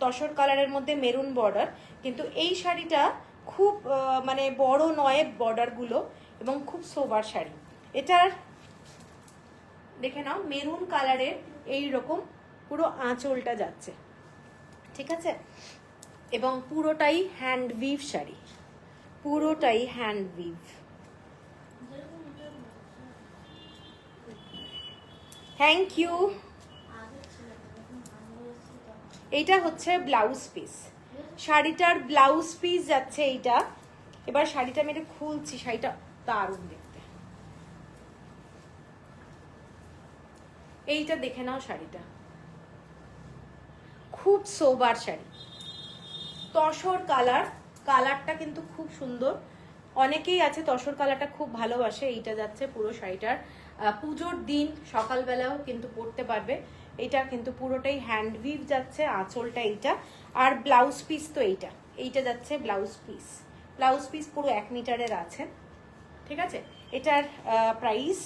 তসর কালারের মধ্যে মেরুন বর্ডার, কিন্তু এই শাড়িটা খুব মানে বড় নয় বর্ডারগুলো, এবং খুব সোবার শাড়ি। এটার দেখে নাও মেরুন কালারের এইরকম পুরো আঁচলটা যাচ্ছে, ঠিক আছে? এবং পুরোটাই হ্যান্ড উইভ শাড়ি, পুরোটাই হ্যান্ড উইভ। Thank you. এইটা হচ্ছে ব্লাউজ পিস, শাড়িটার ব্লাউজ পিস যাচ্ছে এইটা। এবার শাড়িটা আমি এটা খুলছি, শাড়িটা দারুণ দেখতে। এইটা দেখে নাও, শাড়িটা খুব সোবার শাড়ি, তসর কালার, কালারটা কিন্তু খুব সুন্দর। অনেকেই আছে তসর কালারটা খুব ভালোবাসে। এইটা যাচ্ছে পুরো শাড়িটার, পুজোর দিন সকালবেলাও কিন্তু পরতে পারবে। এটা কিন্তু পুরোটাই হ্যান্ড উইভ যাচ্ছে, আঁচলটা এইটা। আর ব্লাউজ পিস তো এইটা, এইটা যাচ্ছে ব্লাউজ পিস। ব্লাউজ পিস পুরো 1 মিটারের আছে, ঠিক আছে? এটার প্রাইস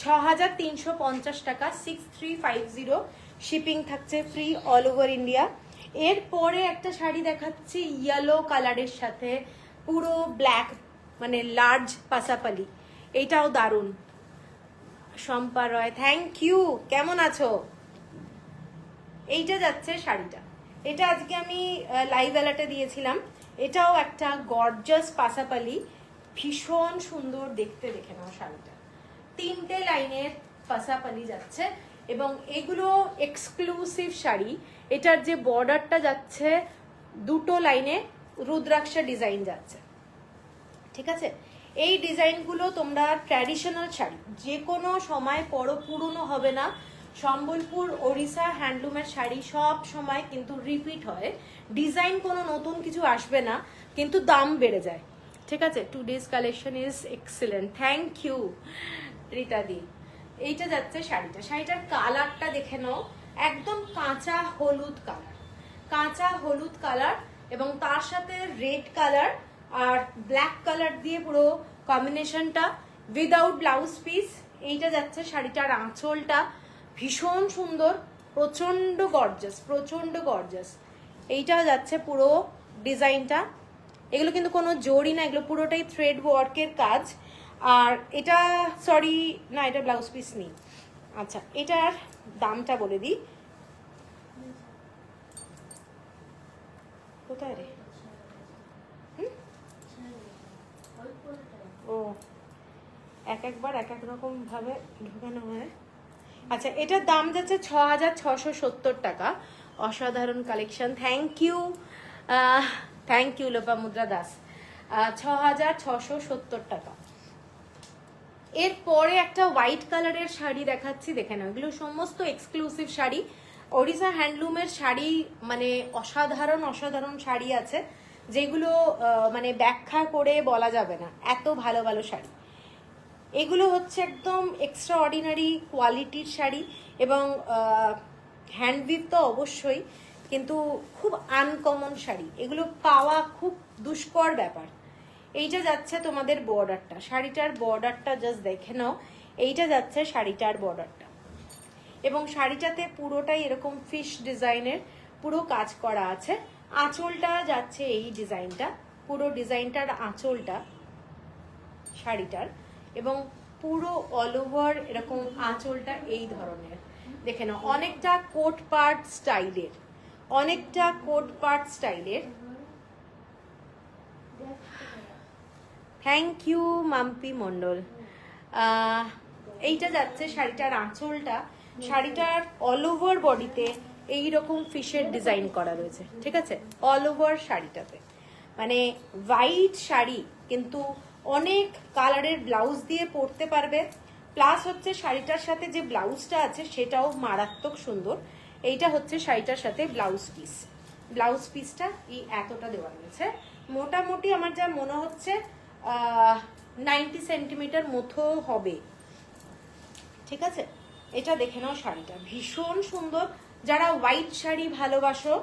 6350 টাকা, 6350। শিপিং থাকছে ফ্রি অল ওভার ইন্ডিয়া। এরপরে একটা শাড়ি দেখাচ্ছি ইয়েলো কালারের সাথে পুরো ব্ল্যাক, মানে লার্জ পাসাপালি। এইটাও দারুণ। শম্পা রয়, থ্যাংক ইউ। কেমন আছো? এইটা যাচ্ছে শাড়িটা, এটা আজকে আমি লাইভ অ্যালার্টে দিয়েছিলাম। এটাও একটা গর্জাস পাসাপালি, ভীষণ সুন্দর দেখতে। দেখে নাও শাড়িটা, 3টে লাইনের পাসাপালি যাচ্ছে এবং এগুলো এক্সক্লুসিভ শাড়ি। এটার যে বর্ডারটা যাচ্ছে 2টো লাইনে রুদ্রাক্ষা ডিজাইন যাচ্ছে, ঠিক আছে? এই ডিজাইনগুলো তোমরা ট্র্যাডিশনাল শাড়ি যে কোনো সময় পরো, পুরনো হবে না। সম্বলপুর ওড়িশা হ্যান্ডলুমের শাড়ি সব সময় কিন্তু রিপিট হয়, ডিজাইন কোনো নতুন কিছু আসবে না, কিন্তু দাম বেড়ে যায়, ঠিক আছে? Today's collection is excellent, thank you রীতাদি। এইটা যাচ্ছে শাড়িটা, শাড়িটার কালারটা দেখে নাও, একদম কাঁচা হলুদ কালার, কাঁচা হলুদ কালার এবং তার সাথে রেড কালার আর ব্ল্যাক কালার দিয়ে পুরো কম্বিনেশনটা, উইদাউট ব্লাউজ পিস। এইটা যাচ্ছে শাড়িটার আঁচলটা, ভীষণ সুন্দর, প্রচন্ড গর্জাস, প্রচন্ড গর্জাস। এইটা যাচ্ছে পুরো ডিজাইনটা। এগুলো কিন্তু কোনো জড়ি না, এগুলো পুরোটাই থ্রেড ওয়ার্কের কাজ। আর এটা সরি না, এটা ব্লাউজ পিস নেই। আচ্ছা, এটার দামটা বলে দিই। কোথায় রে? ও, একবার এক রকম ভাবে ঢুকানো হয়। আচ্ছা, এটার দাম যাচ্ছে 6670 টাকা। অসাধারণ collection, thank you, thank you Lopamudra Das. 6670 টাকা। এরপরে একটা হোয়াইট কালারের শাড়ি দেখাচ্ছি, দেখে নাও। এগুলো সমস্ত এক্সক্লুসিভ শাড়ি, ওড়িশা হ্যান্ডলুমের শাড়ি। মানে অসাধারণ অসাধারণ শাড়ি আছে, যেগুলো মানে ব্যাখ্যা করে বলা যাবে না, এত ভালো ভালো শাড়ি। এগুলো হচ্ছে একদম এক্সট্রা অর্ডিনারি কোয়ালিটির শাড়ি এবং হ্যান্ডউইভ তো অবশ্যই, কিন্তু খুব আনকমন শাড়ি, এগুলো পাওয়া খুব দুষ্কর ব্যাপার। এইটা যাচ্ছে তোমাদের বর্ডারটা, শাড়িটার বর্ডারটা জাস্ট দেখে নাও। এইটা যাচ্ছে শাড়িটার বর্ডারটা এবং শাড়িটাতে পুরোটাই এরকম ফিশ ডিজাইনের পুরো কাজ করা আছে। আঁচলটা যাচ্ছে এই ডিজাইনটা, পুরো ডিজাইনটার আঁচলটা শাড়িটার, এবং পুরো অল ওভার এরকম আঁচলটা এই ধরনের। দেখে নাও, অনেকটা কোট পার্ট স্টাইলের, অনেকটা কোট পার্ট স্টাইলের। Thank you Mampi Mondal. এইটা যাচ্ছে শাড়িটার আঁচলটা, শাড়িটার অল ওভার বডিতে এইরকম ফিশের ডিজাইন করা রয়েছে, ঠিক আছে? অল ওভার শাড়িটাতে, মানে হোয়াইট শাড়ি কিন্তু অনেক কালারের ব্লাউজ দিয়ে পরতে পারবে। প্লাস হচ্ছে শাড়িটার সাথে যে ব্লাউজটা আছে সেটাও মারাত্মক সুন্দর। এইটা হচ্ছে শাড়িটার সাথে ব্লাউজ পিস, ব্লাউজ পিসটা এই এতটা দেওয়া রয়েছে। মোটামুটি আমার যা মনে হচ্ছে 90 সেন্টিমিটার মতো হবে, ঠিক আছে? এটা দেখে নাও, শাড়িটা ভীষণ সুন্দর। যারা হোয়াইট শাড়ি ভালোবাসো,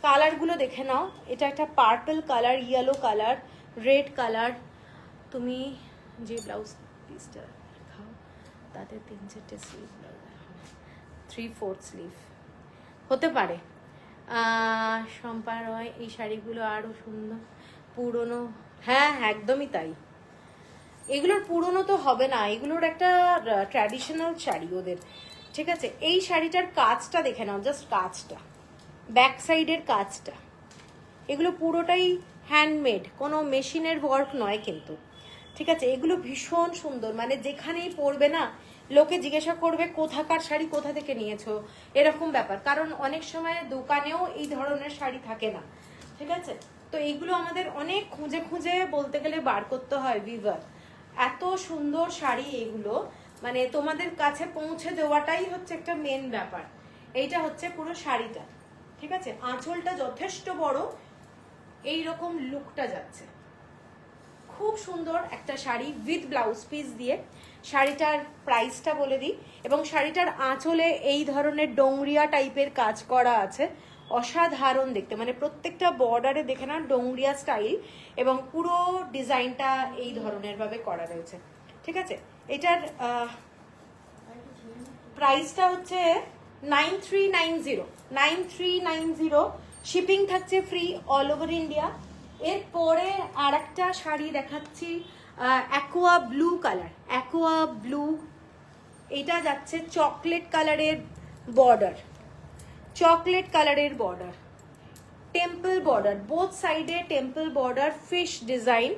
কালারগুলো দেখে নাও। এটা একটা purple colour, yellow colour, red colour. তুমি যে ব্লাউজ পিসটা দেখাও তাতে 3-4টে স্লিভ, 3/4 স্লিভ হতে পারে। শম্পা রয়, এই শাড়িগুলো আরও সুন্দর, পুরনো। হ্যাঁ, একদমই তাই। এগুলোর পুরনো তো হবে না, এগুলোর একটা ট্র্যাডিশনাল শাড়ি ওদের, ঠিক আছে। এই শাড়িটার কাজটা দেখে নাও, জাস্ট কাজটা, ব্যাক সাইডের কাজটা, এগুলো পুরোটাই হ্যান্ডমেড, কোনো মেশিনের ওয়ার্ক নয় কিন্তু, ঠিক আছে। এগুলো ভীষণ সুন্দর, মানে যেখানেই পরবে না লোকে জিজ্ঞাসা করবে কোথাকার শাড়ি, কোথা থেকে নিয়েছো, এরকম ব্যাপার। কারণ অনেক সময় দোকানেও এই ধরনের শাড়ি থাকে না, ঠিক আছে। তো এইগুলো আমাদের অনেক খুঁজে খুঁজে বলতে গেলে বার করতে হয় ভিউয়ার। এত সুন্দর শাড়ি এগুলো, মানে তোমাদের কাছে পৌঁছে দেওয়াটাই হচ্ছে একটা মেন ব্যাপার। এইটা হচ্ছে পুরো শাড়িটা, ঠিক আছে। আঁচলটা যথেষ্ট বড়, এই রকম লুকটা যাচ্ছে, খুব সুন্দর একটা শাড়ি উইথ ব্লাউজ পিস দিয়ে। শাড়িটার প্রাইসটা বলে দিই, এবং শাড়িটার আঁচলে এই ধরনের ডোংরিয়া টাইপের কাজ করা আছে, অসাধারণ দেখতে, মানে প্রত্যেকটা বর্ডারে দেখে না ডোংরিয়া স্টাইল, এবং পুরো ডিজাইনটা এই ধরনের ভাবে করা রয়েছে, ঠিক আছে। এটার প্রাইসটা হচ্ছে 9390 শিপিং থাকছে ফ্রি অল ওভার ইন্ডিয়া। এরপরে আর একটা শাড়ি দেখাচ্ছি, aqua blue colour, aqua blue, এটা যাচ্ছে চকলেট কালারের বর্ডার, চকলেট কালারের বর্ডার, টেম্পল বর্ডার, বোথ সাইডে টেম্পল বর্ডার, ফিশ ডিজাইন,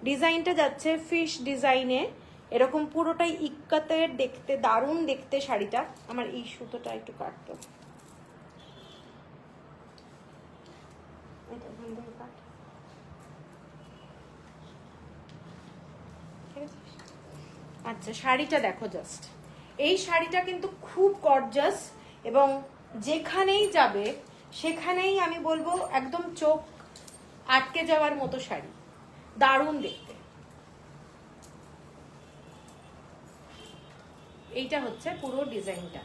ডিজাইনটা যাচ্ছে ফিশ ডিজাইনে, এরকম পুরোটাই ইক্কাতের, দেখতে দারুণ দেখতে শাড়িটা। আমার এই সুতোটা একটু কাটতো, আচ্ছা শাড়িটা দেখো জাস্ট, এই শাড়িটা কিন্তু খুব গর্জাস, এবং যেখানেই যাবে সেখানেই আমি বলবো একদম চোখ আটকে যাওয়ার মতো শাড়ি, দারুণ দেখতে। এইটা হচ্ছে পুরো ডিজাইনটা,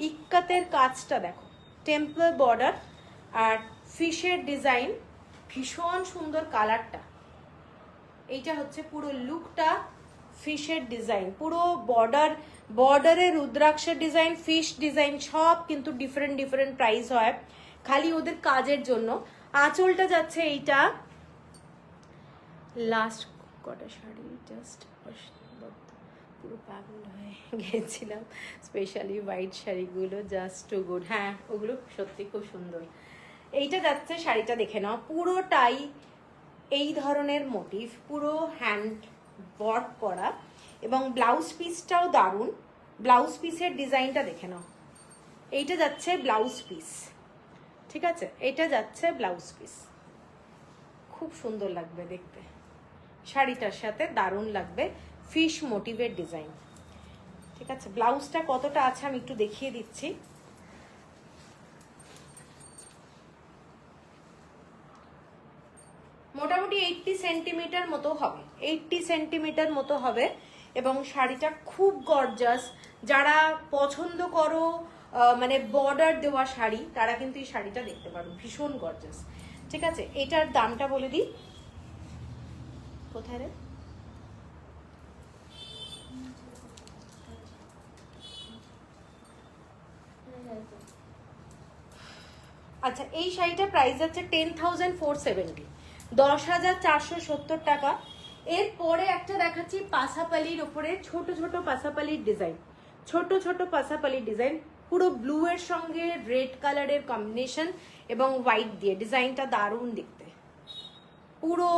ইক্কাতের কাজটা দেখো, টেম্পল বর্ডার আর ফিশের ডিজাইন, ভীষণ সুন্দর কালারটা। এইটা হচ্ছে পুরো লুকটা, ফিশের ডিজাইন, পুরো বর্ডারে রুদ্রাক্ষের ডিজাইন, ফিশ ডিজাইন, সব কিন্তু ডিফারেন্ট ডিফারেন্ট প্রাইস হয় খালি ওদের কাজের জন্য। আঁচলটা যাচ্ছে এইটা, লাস্ট কটা শাড়ি জাস্ট পুরো পাগল হয়ে গেছিলাম, স্পেশালি হোয়াইট শাড়িগুলো জাস্ট টু গুড। হ্যাঁ ওগুলো সত্যি খুব সুন্দর। এইটা যাচ্ছে শাড়িটা দেখে নাও, পুরোটাই এই ধরনের মোটিভ, পুরো হ্যান্ড ওয়ার্ক করা, এবং ব্লাউজ পিসটাও দারুণ, ব্লাউজ পিসের ডিজাইনটা দেখে নাও, এইটা যাচ্ছে ব্লাউজ পিস, ঠিক আছে, এটা যাচ্ছে ব্লাউজ পিস, খুব সুন্দর লাগবে দেখতে, শাড়িটার সাথে দারুণ লাগবে, ফিশ মোটিভের ডিজাইন, ঠিক আছে। ব্লাউজটা কতটা আছে আমি একটু দেখিয়ে দিচ্ছি, মোটামুটি 80 সেন্টিমিটার মতো হবে, 80 সেন্টিমিটার মতো হবে, এবং শাড়িটা খুব গর্জাস। যারা পছন্দ করো মানে বর্ডার দেওয়া শাড়ি, তারা কিন্তু এই শাড়িটা দেখতে পারো, ভীষণ গর্জাস, ঠিক আছে। এটার দামটা বলে দিই, কোথায় রে, আচ্ছা এই শাড়িটার প্রাইস আছে 10,470, 10,470 টাকা। এরপরে একটা দেখাচ্ছি পাসাপালির উপরে ছোট ছোট পাসাপালির ডিজাইন, ছোট ছোট পাসাপালির ডিজাইন, পুরো ব্লু এর সঙ্গে রেড কালারের কম্বিনেশন এবং হোয়াইট দিয়ে, ডিজাইনটা দারুণ দেখতে, পুরো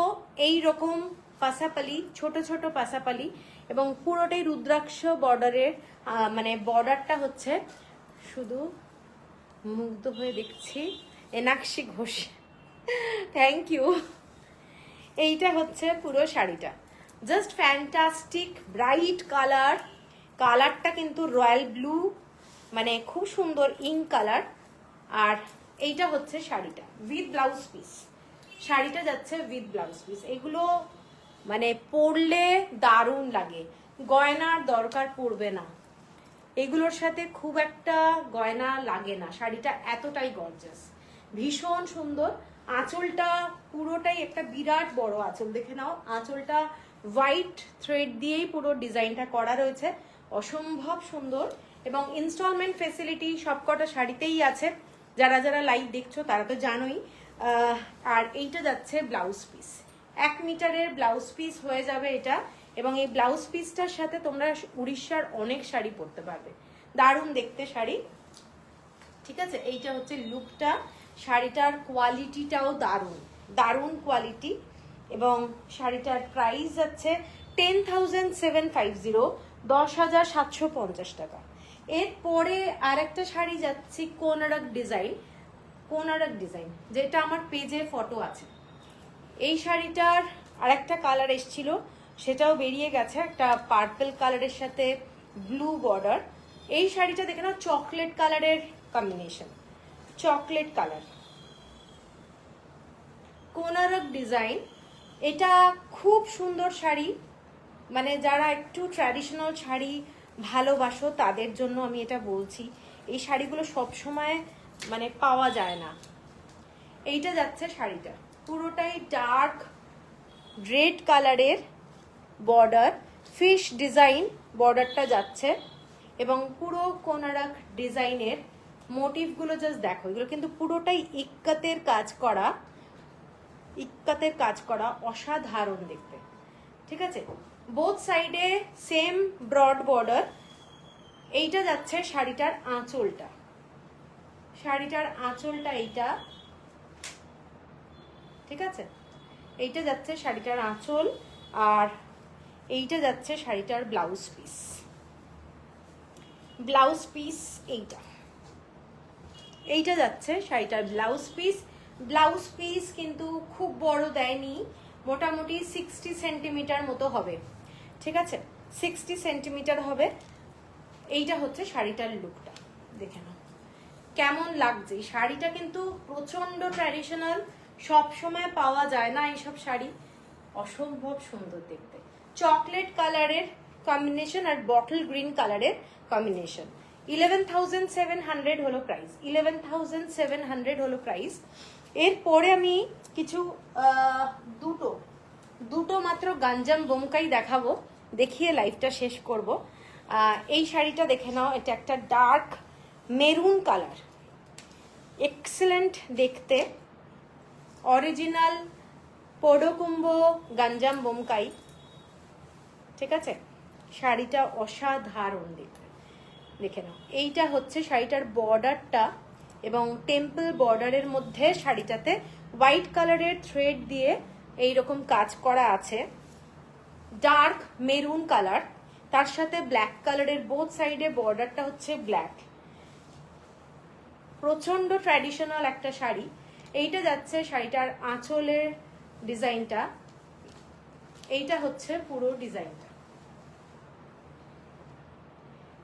এই রকম পাসাপালি, ছোট ছোট পাসাপালি, এবং পুরোটাই রুদ্রাক্ষ বর্ডারের, মানে বর্ডারটা হচ্ছে, শুধু মুগ্ধ হয়ে দেখছি এনাক্ষী ঘোষ, থ্যাংক ইউ। এইটা হচ্ছে পুরো শাড়িটা, জাস্ট ফ্যান্টাস্টিক ব্রাইট কালার, কালারটা কিন্তু রয়্যাল ব্লু, মানে খুব সুন্দর ইঙ্ক কালার। আর এইটা হচ্ছে শাড়িটা উইথ ব্লাউজ পিস, শাড়িটা যাচ্ছে উইথ ব্লাউজ পিস। এগুলো মানে পরলে দারুণ লাগে, গয়নার দরকার পড়বে না, এগুলোর সাথে খুব একটা গয়না লাগে না, শাড়িটা এতটাই গর্জাস, ভীষণ সুন্দর। আঁচলটা পুরোটাই একটা বিরাট বড় আঁচল, দেখে নাও, আঁচলটা হোয়াইট থ্রেড দিয়েই পুরো ডিজাইনটা করা রয়েছে, অসম্ভব সুন্দর, এবং ইনস্টলমেন্ট ফেসিলিটি সবকটা শাড়িতেই আছে, যারা যারা লাইভ দেখছো তারা তো জানোই। আর এইটা যাচ্ছে ব্লাউজ পিস, 1 মিটারের ব্লাউজ পিস হয়ে যাবে এটা। এবং এই ব্লাউজ পিসটার সাথে তোমরা উড়িষ্যার অনেক শাড়ি পরতে পারবে, দারুণ দেখতে শাড়ি। ঠিক আছে, এইটা হচ্ছে লুকটা। শাড়িটার কোয়ালিটিটাও দারুণ, দারুণ কোয়ালিটি। এবং শাড়িটার প্রাইস যাচ্ছে 10,750, 10,750 টাকা। এরপরে আরেকটা শাড়ি যাচ্ছি কোনারক ডিজাইন, কোনারক ডিজাইন, যেটা আমার পেজে ফটো আছে। এই শাড়িটার আরেকটা কালার এসছিল, সেটাও বেরিয়ে গেছে, একটা পার্পল কালারের সাথে ব্লু বর্ডার। এই শাড়িটা দেখে নাও, চকলেট কালারের combination, chocolate colour, Konark design. এটা খুব সুন্দর শাড়ি, মানে যারা একটু ট্র্যাডিশনাল শাড়ি ভালোবাসো তাদের জন্য আমি এটা বলছি। এই শাড়িগুলো সবসময় মানে পাওয়া যায় না। এইটা যাচ্ছে শাড়িটা পুরোটাই ডার্ক রেড কালারের বর্ডার, ফিশ ডিজাইন বর্ডারটা যাচ্ছে। এবং পুরো কোনারক ডিজাইনের মোটিভগুলো জাস্ট দেখো, এগুলো কিন্তু পুরোটাই ইক্কাতের কাজ করা, ইক্কাতের কাজ করা, অসাধারণ দেখতে। ঠিক আছে, বোথ সাইডে সেম ব্রড বর্ডার। এইটা যাচ্ছে শাড়িটার আঁচলটা, শাড়িটার আঁচলটা এইটা। ঠিক আছে, এইটা যাচ্ছে শাড়িটার আঁচল, আর এইটা যাচ্ছে শাড়িটার ব্লাউজ পিস, ব্লাউজ পিস এইটা, এইটা যাচ্ছে শাড়িটার ব্লাউজ পিস। ব্লাউজ পিস কিন্তু খুব বড় দেয়নি, মোটামুটি 60 সেন্টিমিটার মতো হবে। ঠিক আছে, 60 সেন্টিমিটার হবে। এইটা হচ্ছে শাড়িটার লুকটা, দেখে নাও কেমন লাগছে। শাড়িটা কিন্তু প্রচন্ড ট্র্যাডিশনাল, সব সময় পাওয়া যায় না এইসব শাড়ি, অসম্ভব সুন্দর দেখতে। চকলেট কালারের কম্বিনেশন আর বটল গ্রিন কালারের কম্বিনেশন। 11,700 হলো প্রাইস, 11,700 হলো প্রাইস। এরপরে আমি কিছু দুটো মাত্র গাঞ্জাম বোমকাই দেখাবো, দেখিয়ে লাইভটা শেষ করব। এই শাড়িটা দেখে নাও, এটা একটা ডার্ক মেরুন কালার, এক্সেলেন্ট দেখতে, অরিজিনাল পডকুম্ভ গাঞ্জাম বোমকাই। ঠিক আছে, শাড়িটা অসাধারণ দেখতে, দেখে নাও। এইটা হচ্ছে শাড়িটার বর্ডারটা, এবং টেম্পল বর্ডারের মধ্যে শাড়িটাতে হোয়াইট কালারের থ্রেড দিয়ে এইরকম কাজ করা আছে, ডার্ক মেরুন কালার, তার সাথে ব্ল্যাক কালারের বোথ সাইডে বর্ডারটা হচ্ছে ব্ল্যাক। প্রচন্ড ট্র্যাডিশনাল একটা শাড়ি। এইটা যাচ্ছে শাড়িটার আঁচলের ডিজাইনটা, এইটা হচ্ছে পুরো ডিজাইনটা,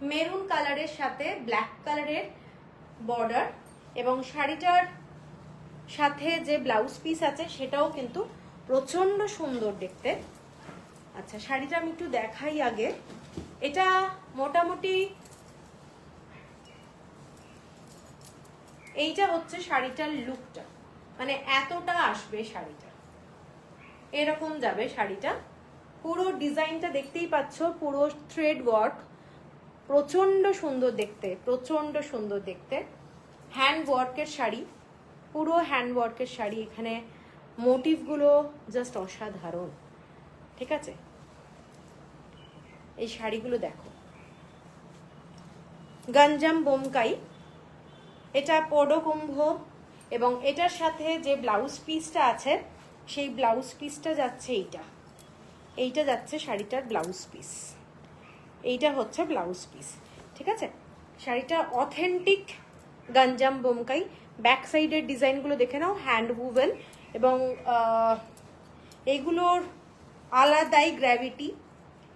মেরুন কালারের সাথে ব্ল্যাক কালারের বর্ডার। এবং শাড়িটার সাথে যে ব্লাউজ পিস আছে সেটাও কিন্তু প্রচন্ড সুন্দর দেখতে। আচ্ছা, শাড়িটা আমি একটু দেখাই আগে। এটা মোটামুটি, এইটা হচ্ছে শাড়িটার লুকটা, মানে এতটা আসবে শাড়িটা, এরকম যাবে শাড়িটা। পুরো ডিজাইনটা দেখতেই পাচ্ছ, পুরো থ্রেড ওয়ার্ক, প্রচন্ড সুন্দর দেখতে, প্রচন্ড সুন্দর দেখতে। হ্যান্ড ওয়ার্কের শাড়ি, পুরো হ্যান্ড ওয়ার্কের শাড়ি, এখানে মোটিভগুলো জাস্ট অসাধারণ। ঠিক আছে, এই শাড়িগুলো দেখো, গাঞ্জাম বোমকাই, এটা পডকুম্ভ। এবং এটার সাথে যে ব্লাউজ পিসটা আছে সেই ব্লাউজ পিসটা যাচ্ছে এইটা, এইটা যাচ্ছে শাড়িটার ব্লাউজ পিস, এইটা হচ্ছে ব্লাউজ পিস। ঠিক আছে, শাড়িটা অথেন্টিক গাঞ্জাম বোমকাই। ব্যাক সাইডের ডিজাইনগুলো দেখে নাও, হ্যান্ড উভেন, এবং এইগুলোর আলাদাই গ্র্যাভিটি।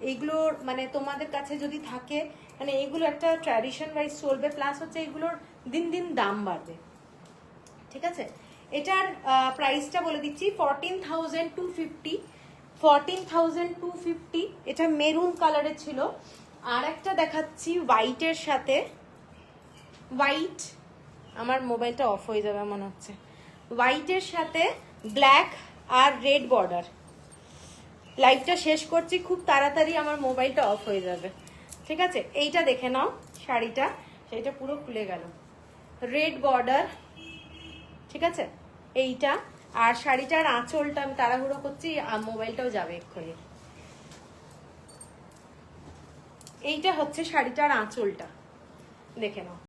এইগুলোর মানে তোমাদের কাছে যদি থাকে, মানে এগুলো একটা ট্র্যাডিশন ওয়াইজ চলবে, প্লাস হচ্ছে এগুলোর দিন দিন দাম বাড়বে। ঠিক আছে, এটার প্রাইসটা বলে দিচ্ছি, 14,250, 14,250। এটা মেরুন কালারের ছিল। আর একটা দেখাচ্ছি হোয়াইটের সাথে, হোয়াইট, আমার মোবাইলটা অফ হয়ে যাবে মনে হচ্ছে, হোয়াইটের সাথে ব্ল্যাক আর রেড বর্ডার। লাইভটা শেষ করছি, খুব তাড়াতাড়ি আমার মোবাইলটা অফ হয়ে যাবে। ঠিক আছে, এইটা দেখে নাও শাড়িটা, সেটা পুরো খুলে গেল, রেড বর্ডার। ঠিক আছে, এইটা আর শাড়িটার আঁচলটা আমি তাড়াহুড়ো করছি, আর মোবাইলটাও যাবে এক্ষুনি। এইটা হচ্ছে শাড়িটার আঁচলটা, দেখে নাও।